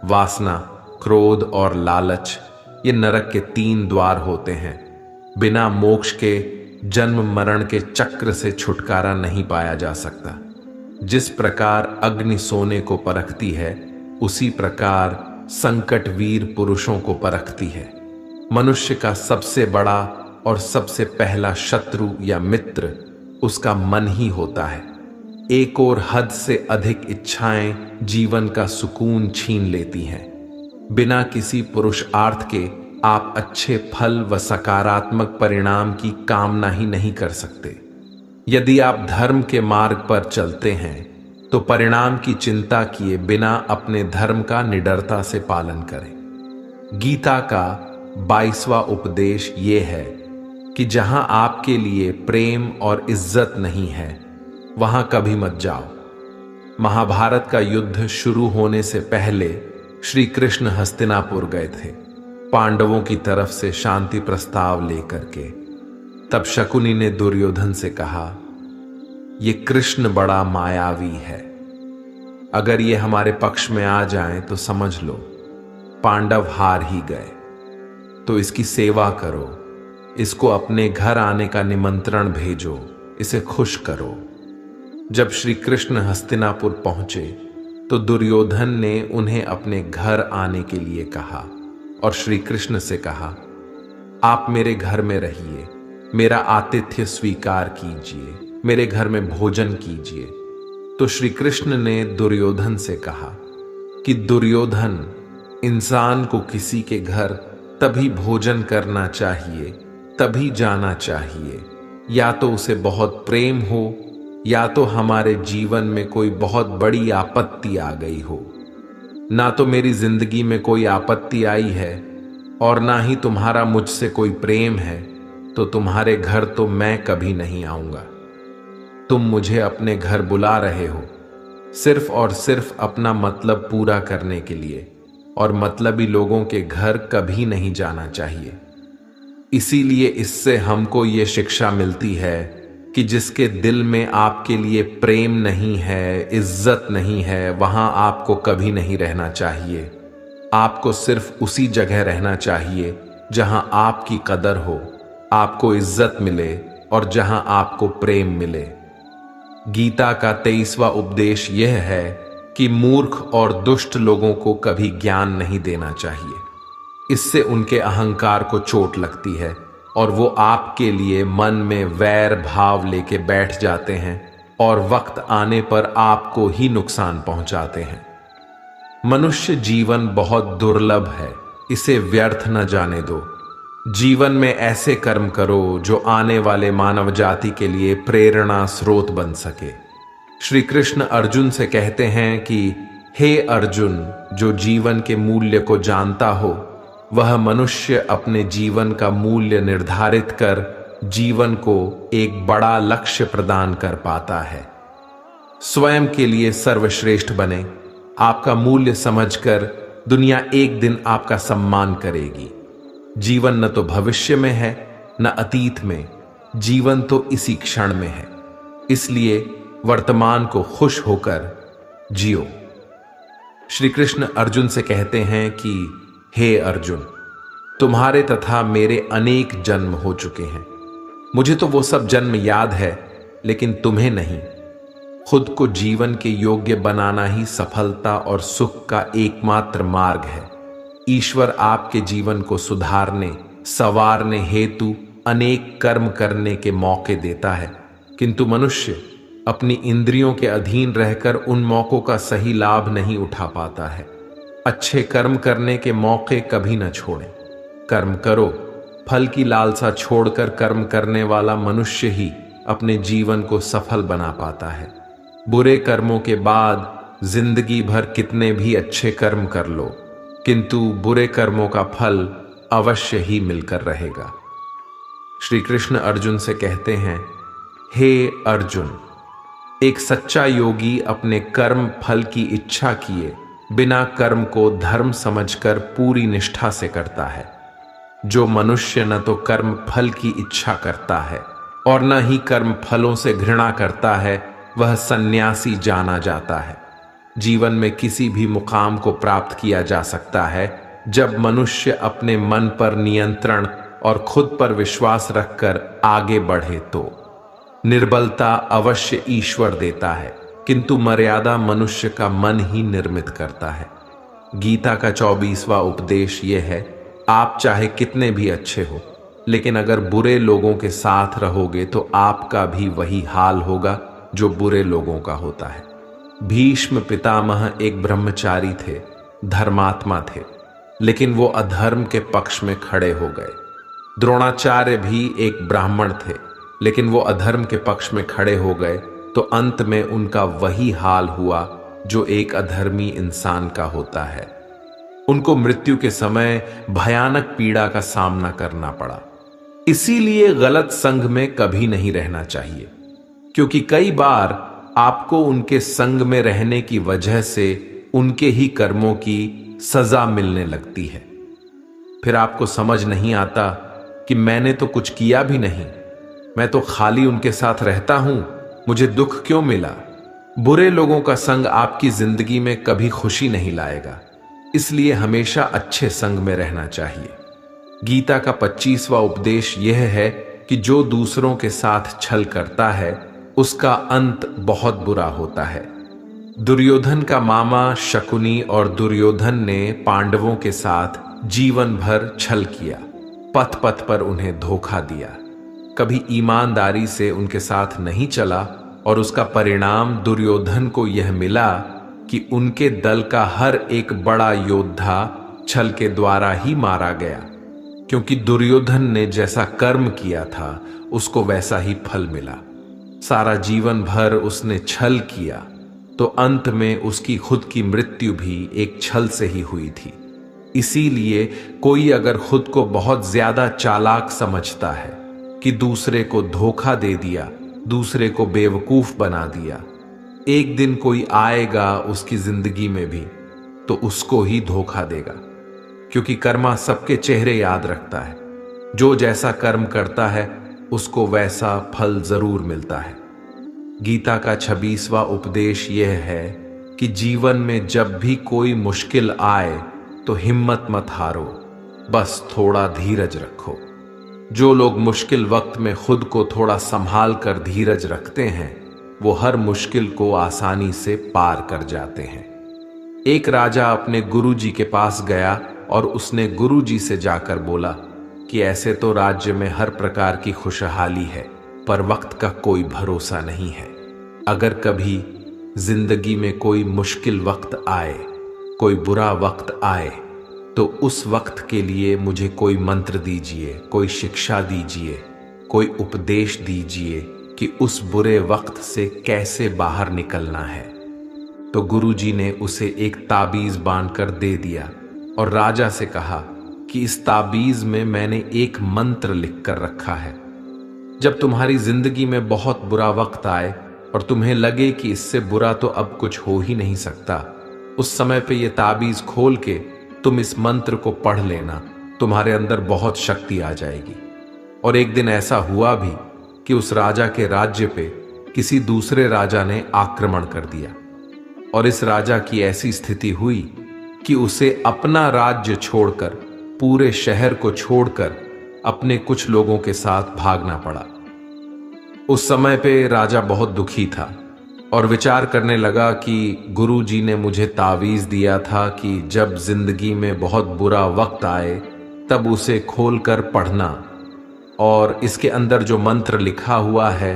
वासना, क्रोध और लालच ये नरक के 3 द्वार होते हैं। बिना मोक्ष के जन्म मरण के चक्र से छुटकारा नहीं पाया जा सकता। जिस प्रकार अग्नि सोने को परखती है, उसी प्रकार संकट वीर पुरुषों को परखती है। मनुष्य का सबसे बड़ा और सबसे पहला शत्रु या मित्र उसका मन ही होता है। एक और हद से अधिक इच्छाएं जीवन का सुकून छीन लेती हैं। बिना किसी पुरुषार्थ के आप अच्छे फल व सकारात्मक परिणाम की कामना ही नहीं कर सकते। यदि आप धर्म के मार्ग पर चलते हैं तो परिणाम की चिंता किए बिना अपने धर्म का निडरता से पालन करें। गीता का 22वां उपदेश ये है कि जहां आपके लिए प्रेम और इज्जत नहीं है, वहां कभी मत जाओ। महाभारत का युद्ध शुरू होने से पहले श्री कृष्ण हस्तिनापुर गए थे, पांडवों की तरफ से शांति प्रस्ताव लेकर के। तब शकुनी ने दुर्योधन से कहा, ये कृष्ण बड़ा मायावी है, अगर ये हमारे पक्ष में आ जाएं तो समझ लो पांडव हार ही गए। तो इसकी सेवा करो, इसको अपने घर आने का निमंत्रण भेजो, इसे खुश करो। जब श्री कृष्ण हस्तिनापुर पहुंचे तो दुर्योधन ने उन्हें अपने घर आने के लिए कहा और श्री कृष्ण से कहा, आप मेरे घर में रहिए, मेरा आतिथ्य स्वीकार कीजिए, मेरे घर में भोजन कीजिए। तो श्री कृष्ण ने दुर्योधन से कहा कि दुर्योधन, इंसान को किसी के घर तभी भोजन करना चाहिए, तभी जाना चाहिए, या तो उसे बहुत प्रेम हो, या तो हमारे जीवन में कोई बहुत बड़ी आपत्ति आ गई हो। ना तो मेरी जिंदगी में कोई आपत्ति आई है और ना ही तुम्हारा मुझसे कोई प्रेम है, तो तुम्हारे घर तो मैं कभी नहीं आऊंगा। तुम मुझे अपने घर बुला रहे हो सिर्फ और सिर्फ अपना मतलब पूरा करने के लिए, और मतलबी लोगों के घर कभी नहीं जाना चाहिए। इसीलिए इससे हमको ये शिक्षा मिलती है कि जिसके दिल में आपके लिए प्रेम नहीं है, इज्जत नहीं है, वहां आपको कभी नहीं रहना चाहिए। आपको सिर्फ उसी जगह रहना चाहिए जहां आपकी कदर हो, आपको इज्जत मिले और जहां आपको प्रेम मिले। गीता का 23वां उपदेश यह है कि मूर्ख और दुष्ट लोगों को कभी ज्ञान नहीं देना चाहिए। इससे उनके अहंकार को चोट लगती है और वो आपके लिए मन में वैर भाव लेके बैठ जाते हैं और वक्त आने पर आपको ही नुकसान पहुंचाते हैं। मनुष्य जीवन बहुत दुर्लभ है, इसे व्यर्थ न जाने दो। जीवन में ऐसे कर्म करो जो आने वाले मानव जाति के लिए प्रेरणा स्रोत बन सके। श्री कृष्ण अर्जुन से कहते हैं कि हे अर्जुन, जो जीवन के मूल्य को जानता हो वह मनुष्य अपने जीवन का मूल्य निर्धारित कर जीवन को एक बड़ा लक्ष्य प्रदान कर पाता है। स्वयं के लिए सर्वश्रेष्ठ बने। आपका मूल्य समझकर दुनिया एक दिन आपका सम्मान करेगी। जीवन न तो भविष्य में है न अतीत में, जीवन तो इसी क्षण में है। इसलिए वर्तमान को खुश होकर जियो। श्री कृष्ण अर्जुन से कहते हैं कि हे अर्जुन, तुम्हारे तथा मेरे अनेक जन्म हो चुके हैं। मुझे तो वो सब जन्म याद है, लेकिन तुम्हें नहीं। खुद को जीवन के योग्य बनाना ही सफलता और सुख का एकमात्र मार्ग है। ईश्वर आपके जीवन को सुधारने संवारने हेतु अनेक कर्म करने के मौके देता है, किंतु मनुष्य अपनी इंद्रियों के अधीन रहकर उन मौकों का सही लाभ नहीं उठा पाता है। अच्छे कर्म करने के मौके कभी न छोड़ें। कर्म करो, फल की लालसा छोड़कर कर्म करने वाला मनुष्य ही अपने जीवन को सफल बना पाता है। बुरे कर्मों के बाद जिंदगी भर कितने भी अच्छे कर्म कर लो, किंतु बुरे कर्मों का फल अवश्य ही मिलकर रहेगा। श्री कृष्ण अर्जुन से कहते हैं, हे अर्जुन, एक सच्चा योगी अपने कर्म फल की इच्छा किए बिना कर्म को धर्म समझकर पूरी निष्ठा से करता है। जो मनुष्य न तो कर्म फल की इच्छा करता है और न ही कर्म फलों से घृणा करता है, वह सन्यासी जाना जाता है। जीवन में किसी भी मुकाम को प्राप्त किया जा सकता है जब मनुष्य अपने मन पर नियंत्रण और खुद पर विश्वास रखकर आगे बढ़े तो। निर्बलता अवश्य ईश्वर देता है, किंतु मर्यादा मनुष्य का मन ही निर्मित करता है। गीता का 24वां उपदेश यह है, आप चाहे कितने भी अच्छे हो, लेकिन अगर बुरे लोगों के साथ रहोगे तो आपका भी वही हाल होगा जो बुरे लोगों का होता है। भीष्म पितामह एक ब्रह्मचारी थे, धर्मात्मा थे, लेकिन वो अधर्म के पक्ष में खड़े हो गए। द्रोणाचार्य भी एक ब्राह्मण थे, लेकिन वो अधर्म के पक्ष में खड़े हो गए तो अंत में उनका वही हाल हुआ जो एक अधर्मी इंसान का होता है। उनको मृत्यु के समय भयानक पीड़ा का सामना करना पड़ा। इसीलिए गलत संग में कभी नहीं रहना चाहिए, क्योंकि कई बार आपको उनके संग में रहने की वजह से उनके ही कर्मों की सजा मिलने लगती है। फिर आपको समझ नहीं आता कि मैंने तो कुछ किया भी नहीं, मैं तो खाली उनके साथ रहता हूं, मुझे दुख क्यों मिला। बुरे लोगों का संग आपकी जिंदगी में कभी खुशी नहीं लाएगा, इसलिए हमेशा अच्छे संग में रहना चाहिए। गीता का 25वां उपदेश यह है कि जो दूसरों के साथ छल करता है उसका अंत बहुत बुरा होता है। दुर्योधन का मामा शकुनी और दुर्योधन ने पांडवों के साथ जीवन भर छल किया, पथ पथ पर उन्हें धोखा दिया, कभी ईमानदारी से उनके साथ नहीं चला और उसका परिणाम दुर्योधन को यह मिला कि उनके दल का हर एक बड़ा योद्धा छल के द्वारा ही मारा गया, क्योंकि दुर्योधन ने जैसा कर्म किया था उसको वैसा ही फल मिला। सारा जीवन भर उसने छल किया तो अंत में उसकी खुद की मृत्यु भी एक छल से ही हुई थी। इसीलिए कोई अगर खुद को बहुत ज्यादा चालाक समझता है कि दूसरे को धोखा दे दिया, दूसरे को बेवकूफ बना दिया, एक दिन कोई आएगा उसकी जिंदगी में भी तो उसको ही धोखा देगा, क्योंकि कर्मा सबके चेहरे याद रखता है। जो जैसा कर्म करता है उसको वैसा फल जरूर मिलता है। गीता का 26वां उपदेश यह है कि जीवन में जब भी कोई मुश्किल आए तो हिम्मत मत हारो, बस थोड़ा धीरज रखो। जो लोग मुश्किल वक्त में खुद को थोड़ा संभाल कर धीरज रखते हैं वो हर मुश्किल को आसानी से पार कर जाते हैं। एक राजा अपने गुरुजी के पास गया और उसने गुरुजी से जाकर बोला कि ऐसे तो राज्य में हर प्रकार की खुशहाली है, पर वक्त का कोई भरोसा नहीं है। अगर कभी जिंदगी में कोई मुश्किल वक्त आए, कोई बुरा वक्त आए, तो उस वक्त के लिए मुझे कोई मंत्र दीजिए, कोई शिक्षा दीजिए, कोई उपदेश दीजिए कि उस बुरे वक्त से कैसे बाहर निकलना है। तो गुरुजी ने उसे एक ताबीज बांधकर दे दिया और राजा से कहा कि इस ताबीज में मैंने एक मंत्र लिख कर रखा है। जब तुम्हारी जिंदगी में बहुत बुरा वक्त आए और तुम्हें लगे कि इससे बुरा तो अब कुछ हो ही नहीं सकता, उस समय पे ये ताबीज खोल के तुम इस मंत्र को पढ़ लेना। तुम्हारे अंदर बहुत शक्ति आ जाएगी। और एक दिन ऐसा हुआ भी कि उस राजा के राज्य पे किसी दूसरे राजा ने आक्रमण कर दिया और इस राजा की ऐसी स्थिति हुई कि उसे अपना राज्य छोड़कर, पूरे शहर को छोड़कर अपने कुछ लोगों के साथ भागना पड़ा। उस समय पे राजा बहुत दुखी था और विचार करने लगा कि गुरुजी ने मुझे तावीज दिया था कि जब जिंदगी में बहुत बुरा वक्त आए तब उसे खोलकर पढ़ना, और इसके अंदर जो मंत्र लिखा हुआ है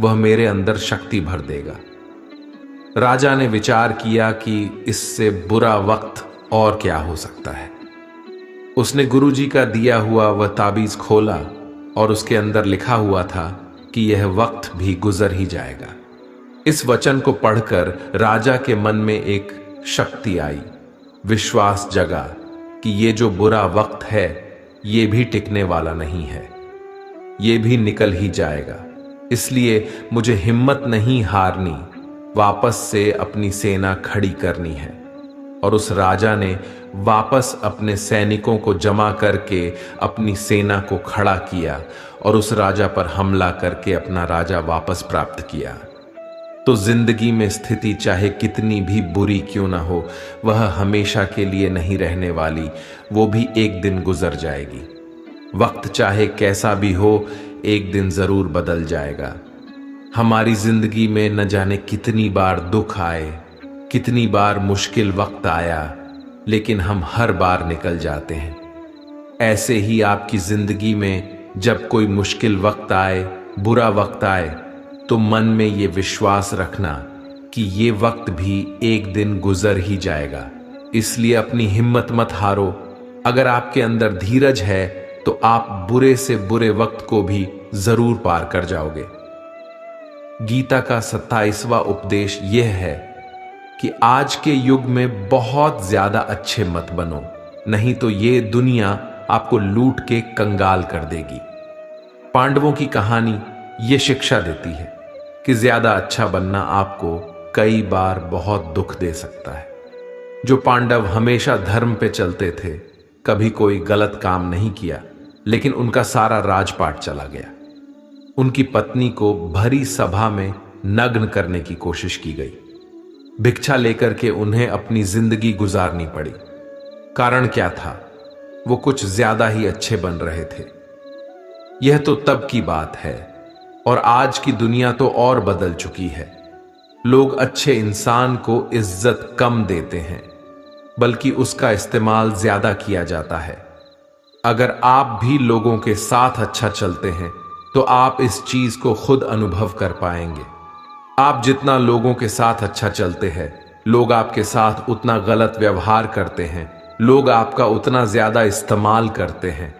वह मेरे अंदर शक्ति भर देगा। राजा ने विचार किया कि इससे बुरा वक्त और क्या हो सकता है। उसने गुरुजी का दिया हुआ वह ताबीज खोला और उसके अंदर लिखा हुआ था कि यह वक्त भी गुजर ही जाएगा। इस वचन को पढ़कर राजा के मन में एक शक्ति आई, विश्वास जगा कि ये जो बुरा वक्त है ये भी टिकने वाला नहीं है, ये भी निकल ही जाएगा। इसलिए मुझे हिम्मत नहीं हारनी, वापस से अपनी सेना खड़ी करनी है। और उस राजा ने वापस अपने सैनिकों को जमा करके अपनी सेना को खड़ा किया और उस राजा पर हमला करके अपना राजा वापस प्राप्त किया। तो जिंदगी में स्थिति चाहे कितनी भी बुरी क्यों ना हो, वह हमेशा के लिए नहीं रहने वाली, वो भी एक दिन गुजर जाएगी। वक्त चाहे कैसा भी हो, एक दिन जरूर बदल जाएगा। हमारी जिंदगी में न जाने कितनी बार दुख आए, कितनी बार मुश्किल वक्त आया, लेकिन हम हर बार निकल जाते हैं। ऐसे ही आपकी जिंदगी में जब कोई मुश्किल वक्त आए, बुरा वक्त आए, तो मन में ये विश्वास रखना कि ये वक्त भी एक दिन गुजर ही जाएगा। इसलिए अपनी हिम्मत मत हारो। अगर आपके अंदर धीरज है तो आप बुरे से बुरे वक्त को भी जरूर पार कर जाओगे। गीता का 27वां उपदेश यह है कि आज के युग में बहुत ज्यादा अच्छे मत बनो, नहीं तो ये दुनिया आपको लूट के कंगाल कर देगी। पांडवों की कहानी ये शिक्षा देती है कि ज्यादा अच्छा बनना आपको कई बार बहुत दुख दे सकता है। जो पांडव हमेशा धर्म पे चलते थे, कभी कोई गलत काम नहीं किया, लेकिन उनका सारा राजपाट चला गया। उनकी पत्नी को भरी सभा में नग्न करने की कोशिश की गई। भिक्षा लेकर के उन्हें अपनी जिंदगी गुजारनी पड़ी। कारण क्या था? वो कुछ ज्यादा ही अच्छे बन रहे थे। यह तो तब की बात है, और आज की दुनिया तो और बदल चुकी है। लोग अच्छे इंसान को इज्जत कम देते हैं, बल्कि उसका इस्तेमाल ज्यादा किया जाता है। अगर आप भी लोगों के साथ अच्छा चलते हैं तो आप इस चीज को खुद अनुभव कर पाएंगे। आप जितना लोगों के साथ अच्छा चलते हैं, लोग आपके साथ उतना गलत व्यवहार करते हैं, लोग आपका उतना ज्यादा इस्तेमाल करते हैं।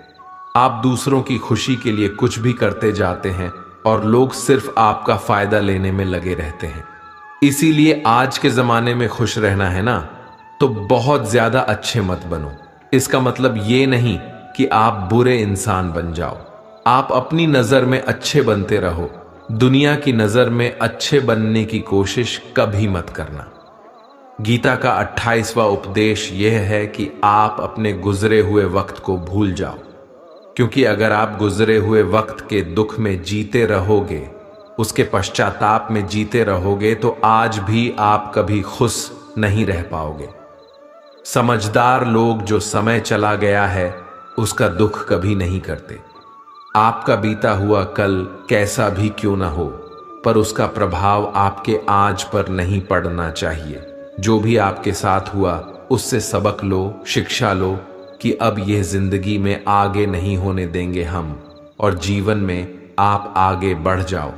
आप दूसरों की खुशी के लिए कुछ भी करते जाते हैं और लोग सिर्फ आपका फायदा लेने में लगे रहते हैं। इसीलिए आज के जमाने में खुश रहना है ना, तो बहुत ज्यादा अच्छे मत बनो। इसका मतलब ये नहीं कि आप बुरे इंसान बन जाओ। आप अपनी नजर में अच्छे बनते रहो। दुनिया की नजर में अच्छे बनने की कोशिश कभी मत करना। गीता का 28वां उपदेश यह है कि आप अपने गुजरे हुए वक्त को भूल जाओ, क्योंकि अगर आप गुजरे हुए वक्त के दुख में जीते रहोगे, उसके पश्चाताप में जीते रहोगे, तो आज भी आप कभी खुश नहीं रह पाओगे। समझदार लोग जो समय चला गया है उसका दुख कभी नहीं करते। आपका बीता हुआ कल कैसा भी क्यों ना हो, पर उसका प्रभाव आपके आज पर नहीं पड़ना चाहिए। जो भी आपके साथ हुआ उससे सबक लो, शिक्षा लो कि अब यह जिंदगी में आगे नहीं होने देंगे हम, और जीवन में आप आगे बढ़ जाओ।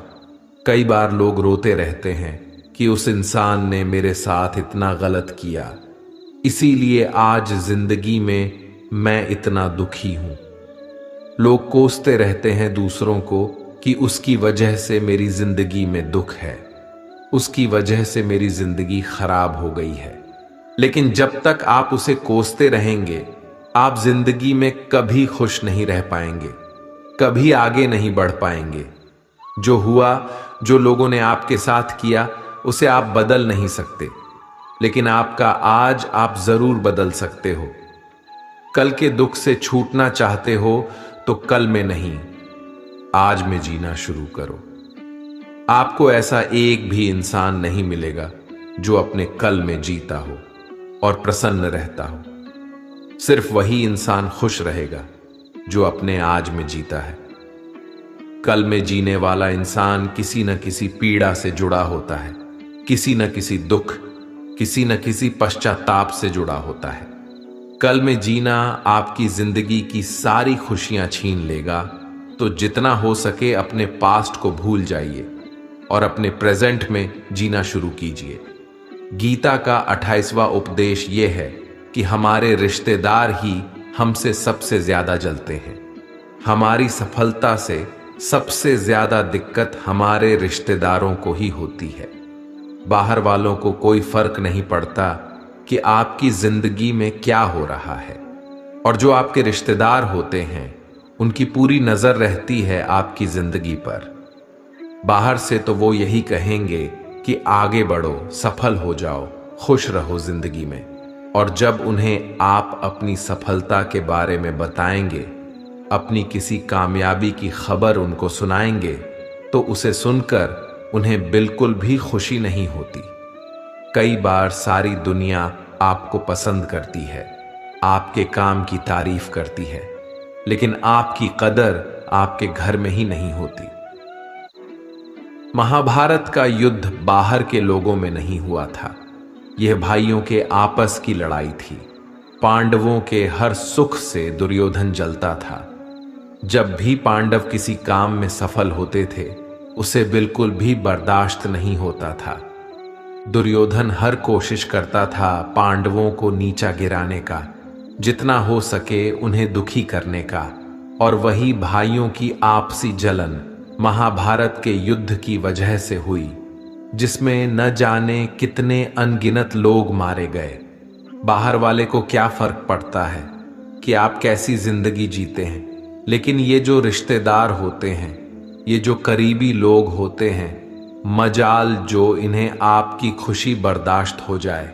कई बार लोग रोते रहते हैं कि उस इंसान ने मेरे साथ इतना गलत किया, इसीलिए आज जिंदगी में मैं इतना दुखी हूं। लोग कोसते रहते हैं दूसरों को कि उसकी वजह से मेरी जिंदगी में दुख है, उसकी वजह से मेरी जिंदगी खराब हो गई है। लेकिन जब तक आप उसे कोसते रहेंगे, आप जिंदगी में कभी खुश नहीं रह पाएंगे, कभी आगे नहीं बढ़ पाएंगे। जो हुआ, जो लोगों ने आपके साथ किया, उसे आप बदल नहीं सकते, लेकिन आपका आज आप जरूर बदल सकते हो। कल के दुख से छूटना चाहते हो तो कल में नहीं, आज में जीना शुरू करो। आपको ऐसा एक भी इंसान नहीं मिलेगा जो अपने कल में जीता हो और प्रसन्न रहता हो। सिर्फ वही इंसान खुश रहेगा जो अपने आज में जीता है। कल में जीने वाला इंसान किसी न किसी पीड़ा से जुड़ा होता है, किसी न किसी दुख, किसी न किसी पश्चाताप से जुड़ा होता है। कल में जीना आपकी जिंदगी की सारी खुशियां छीन लेगा, तो जितना हो सके अपने पास्ट को भूल जाइए और अपने प्रेजेंट में जीना शुरू कीजिए। गीता का 28वां उपदेश यह है कि हमारे रिश्तेदार ही हमसे सबसे ज्यादा जलते हैं। हमारी सफलता से सबसे ज्यादा दिक्कत हमारे रिश्तेदारों को ही होती है। बाहर वालों को कोई फर्क नहीं पड़ता कि आपकी जिंदगी में क्या हो रहा है, और जो आपके रिश्तेदार होते हैं उनकी पूरी नजर रहती है आपकी जिंदगी पर। बाहर से तो वो यही कहेंगे कि आगे बढ़ो, सफल हो जाओ, खुश रहो जिंदगी में, और जब उन्हें आप अपनी सफलता के बारे में बताएंगे, अपनी किसी कामयाबी की खबर उनको सुनाएंगे, तो उसे सुनकर उन्हें बिल्कुल भी खुशी नहीं होती। कई बार सारी दुनिया आपको पसंद करती है, आपके काम की तारीफ करती है, लेकिन आपकी कदर आपके घर में ही नहीं होती। महाभारत का युद्ध बाहर के लोगों में नहीं हुआ था, यह भाइयों के आपस की लड़ाई थी। पांडवों के हर सुख से दुर्योधन जलता था। जब भी पांडव किसी काम में सफल होते थे, उसे बिल्कुल भी बर्दाश्त नहीं होता था। दुर्योधन हर कोशिश करता था पांडवों को नीचा गिराने का, जितना हो सके उन्हें दुखी करने का, और वही भाइयों की आपसी जलन महाभारत के युद्ध की वजह से हुई, जिसमें न जाने कितने अनगिनत लोग मारे गए। बाहर वाले को क्या फर्क पड़ता है कि आप कैसी जिंदगी जीते हैं, लेकिन ये जो रिश्तेदार होते हैं, ये जो करीबी लोग होते हैं, मजाल जो इन्हें आपकी खुशी बर्दाश्त हो जाए,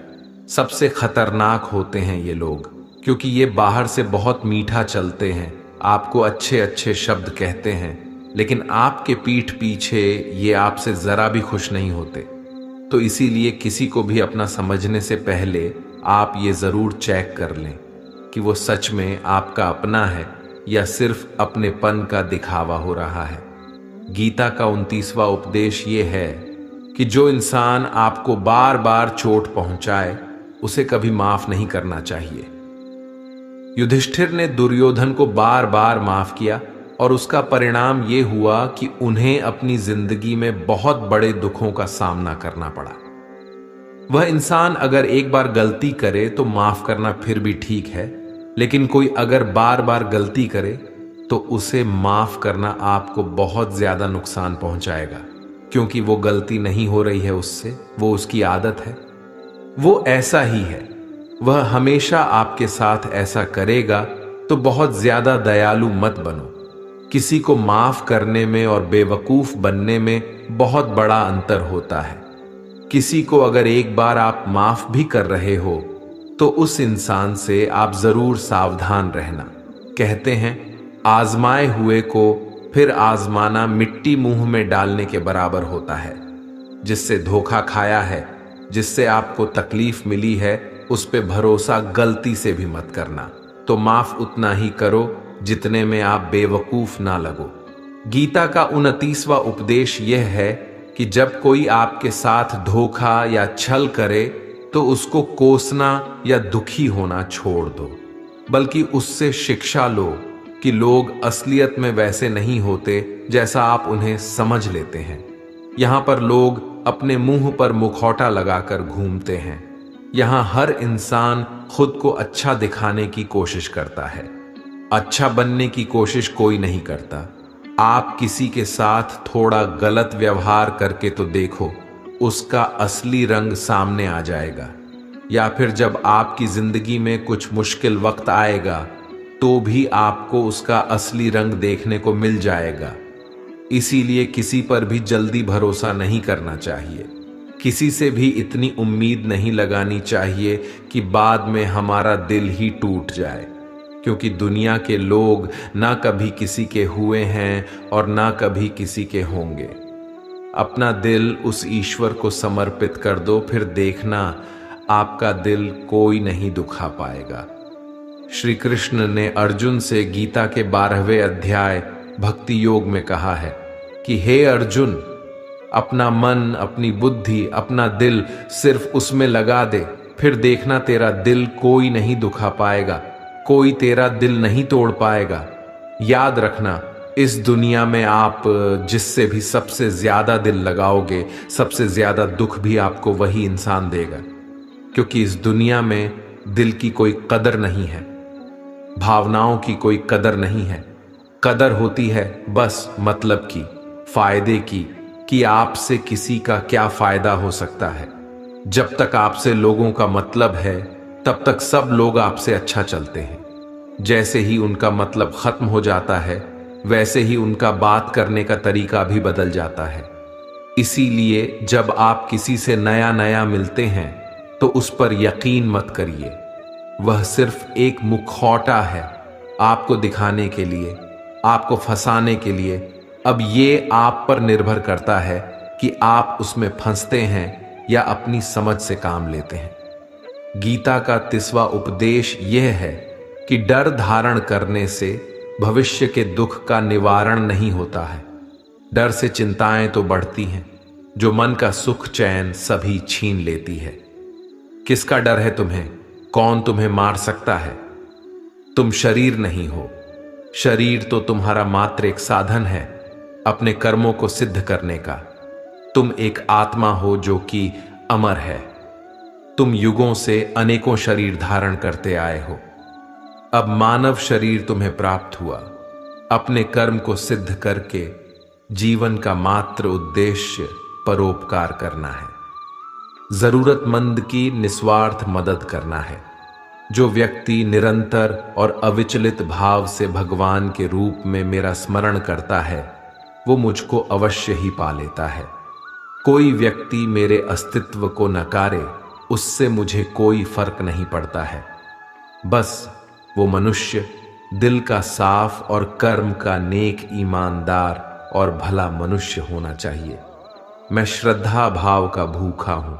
सबसे खतरनाक होते हैं ये लोग, क्योंकि ये बाहर से बहुत मीठा चलते हैं, आपको अच्छे अच्छे शब्द कहते हैं, लेकिन आपके पीठ पीछे ये आपसे जरा भी खुश नहीं होते। तो इसीलिए किसी को भी अपना समझने से पहले आप ये जरूर चेक कर लें कि वो सच में आपका अपना है या सिर्फ अपनेपन का दिखावा हो रहा है। गीता का 29वां उपदेश ये है कि जो इंसान आपको बार बार चोट पहुंचाए, उसे कभी माफ नहीं करना चाहिए। युधिष्ठिर ने दुर्योधन को बार बार माफ किया, और उसका परिणाम यह हुआ कि उन्हें अपनी जिंदगी में बहुत बड़े दुखों का सामना करना पड़ा। वह इंसान अगर एक बार गलती करे तो माफ करना फिर भी ठीक है, लेकिन कोई अगर बार बार गलती करे तो उसे माफ करना आपको बहुत ज्यादा नुकसान पहुंचाएगा, क्योंकि वो गलती नहीं हो रही है उससे, वो उसकी आदत है, वो ऐसा ही है, वह हमेशा आपके साथ ऐसा करेगा। तो बहुत ज्यादा दयालु मत बनो। किसी को माफ करने में और बेवकूफ बनने में बहुत बड़ा अंतर होता है। किसी को अगर एक बार आप माफ भी कर रहे हो तो उस इंसान से आप जरूर सावधान रहना। कहते हैं, आजमाए हुए को फिर आजमाना मिट्टी मुंह में डालने के बराबर होता है। जिससे धोखा खाया है, जिससे आपको तकलीफ मिली है, उस पे भरोसा गलती से भी मत करना। तो माफ उतना ही करो जितने में आप बेवकूफ ना लगो। गीता का 29वां उपदेश यह है कि जब कोई आपके साथ धोखा या छल करे तो उसको कोसना या दुखी होना छोड़ दो, बल्कि उससे शिक्षा लो कि लोग असलियत में वैसे नहीं होते जैसा आप उन्हें समझ लेते हैं। यहाँ पर लोग अपने मुंह पर मुखौटा लगाकर घूमते हैं। यहाँ हर इंसान खुद को अच्छा दिखाने की कोशिश करता है, अच्छा बनने की कोशिश कोई नहीं करता। आप किसी के साथ थोड़ा गलत व्यवहार करके तो देखो, उसका असली रंग सामने आ जाएगा। या फिर जब आपकी जिंदगी में कुछ मुश्किल वक्त आएगा तो भी आपको उसका असली रंग देखने को मिल जाएगा। इसीलिए किसी पर भी जल्दी भरोसा नहीं करना चाहिए, किसी से भी इतनी उम्मीद नहीं लगानी चाहिए कि बाद में हमारा दिल ही टूट जाए, क्योंकि दुनिया के लोग ना कभी किसी के हुए हैं और ना कभी किसी के होंगे। अपना दिल उस ईश्वर को समर्पित कर दो, फिर देखना आपका दिल कोई नहीं दुखा पाएगा। श्री कृष्ण ने अर्जुन से गीता के 12वें अध्याय भक्ति योग में कहा है कि हे अर्जुन, अपना मन, अपनी बुद्धि, अपना दिल सिर्फ उसमें लगा दे, फिर देखना तेरा दिल कोई नहीं दुखा पाएगा, कोई तेरा दिल नहीं तोड़ पाएगा। याद रखना, इस दुनिया में आप जिससे भी सबसे ज्यादा दिल लगाओगे, सबसे ज्यादा दुख भी आपको वही इंसान देगा, क्योंकि इस दुनिया में दिल की कोई कदर नहीं है, भावनाओं की कोई कदर नहीं है। कदर होती है बस मतलब की, फायदे की, कि आपसे किसी का क्या फायदा हो सकता है। जब तक आपसे लोगों का मतलब है तब तक सब लोग आपसे अच्छा चलते हैं। जैसे ही उनका मतलब खत्म हो जाता है वैसे ही उनका बात करने का तरीका भी बदल जाता है। इसीलिए जब आप किसी से नया नया मिलते हैं तो उस पर यकीन मत करिए, वह सिर्फ एक मुखौटा है आपको दिखाने के लिए, आपको फंसाने के लिए। अब ये आप पर निर्भर करता है कि आप उसमें फंसते हैं या अपनी समझ से काम लेते हैं। गीता का 30वां उपदेश यह है कि डर धारण करने से भविष्य के दुख का निवारण नहीं होता है। डर से चिंताएं तो बढ़ती हैं, जो मन का सुख चैन सभी छीन लेती है। किसका डर है तुम्हें? कौन तुम्हें मार सकता है? तुम शरीर नहीं हो। शरीर तो तुम्हारा मात्र एक साधन है अपने कर्मों को सिद्ध करने का। तुम एक आत्मा हो जो कि अमर है। तुम युगों से अनेकों शरीर धारण करते आए हो। अब मानव शरीर तुम्हें प्राप्त हुआ। अपने कर्म को सिद्ध करके जीवन का मात्र उद्देश्य परोपकार करना है, जरूरतमंद की निस्वार्थ मदद करना है। जो व्यक्ति निरंतर और अविचलित भाव से भगवान के रूप में मेरा स्मरण करता है वो मुझको अवश्य ही पा लेता है। कोई व्यक्ति मेरे अस्तित्व को नकारे, उससे मुझे कोई फर्क नहीं पड़ता है। बस वो मनुष्य दिल का साफ और कर्म का नेक, ईमानदार और भला मनुष्य होना चाहिए। मैं श्रद्धा भाव का भूखा हूं।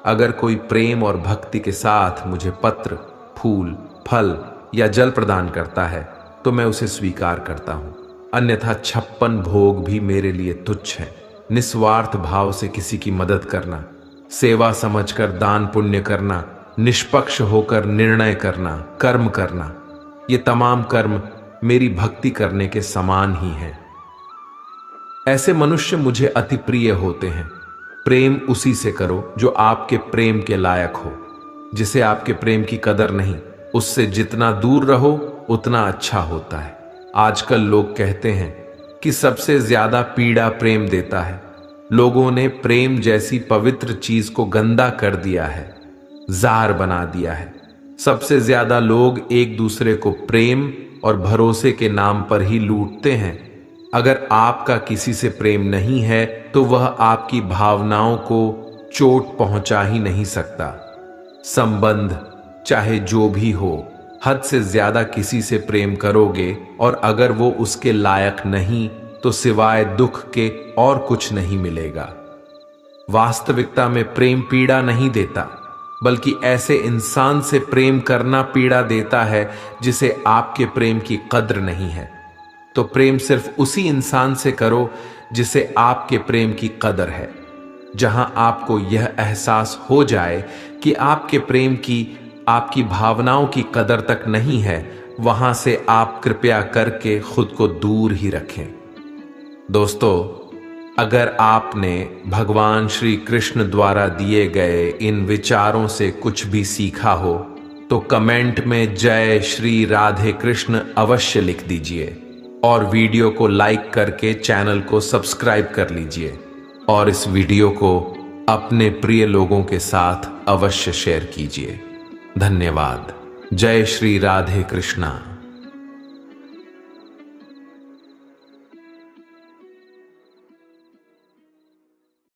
अगर कोई प्रेम और भक्ति के साथ मुझे पत्र, फूल, फल या जल प्रदान करता है तो मैं उसे स्वीकार करता हूं, अन्यथा 56 भोग भी मेरे लिए तुच्छ हैं। निस्वार्थ भाव से किसी की मदद करना, सेवा समझकर दान पुण्य करना, निष्पक्ष होकर निर्णय करना, कर्म करना, ये तमाम कर्म मेरी भक्ति करने के समान ही हैं। ऐसे मनुष्य मुझे अति प्रिय होते हैं। प्रेम उसी से करो जो आपके प्रेम के लायक हो। जिसे आपके प्रेम की कदर नहीं, उससे जितना दूर रहो उतना अच्छा होता है। आजकल लोग कहते हैं कि सबसे ज्यादा पीड़ा प्रेम देता है। लोगों ने प्रेम जैसी पवित्र चीज को गंदा कर दिया है, जार बना दिया है। सबसे ज्यादा लोग एक दूसरे को प्रेम और भरोसे के नाम पर ही लूटते हैं। अगर आपका किसी से प्रेम नहीं है तो वह आपकी भावनाओं को चोट पहुंचा ही नहीं सकता। संबंध चाहे जो भी हो, हद से ज्यादा किसी से प्रेम करोगे और अगर वो उसके लायक नहीं तो सिवाय दुख के और कुछ नहीं मिलेगा। वास्तविकता में प्रेम पीड़ा नहीं देता, बल्कि ऐसे इंसान से प्रेम करना पीड़ा देता है जिसे आपके प्रेम की कद्र नहीं है। तो प्रेम सिर्फ उसी इंसान से करो जिसे आपके प्रेम की कदर है। जहां आपको यह एहसास हो जाए कि आपके प्रेम की, आपकी भावनाओं की कदर तक नहीं है, वहां से आप कृपया करके खुद को दूर ही रखें। दोस्तों, अगर आपने भगवान श्री कृष्ण द्वारा दिए गए इन विचारों से कुछ भी सीखा हो तो कमेंट में जय श्री राधे कृष्ण अवश्य लिख दीजिए और वीडियो को लाइक करके चैनल को सब्सक्राइब कर लीजिए और इस वीडियो को अपने प्रिय लोगों के साथ अवश्य शेयर कीजिए। धन्यवाद। जय श्री राधे कृष्णा।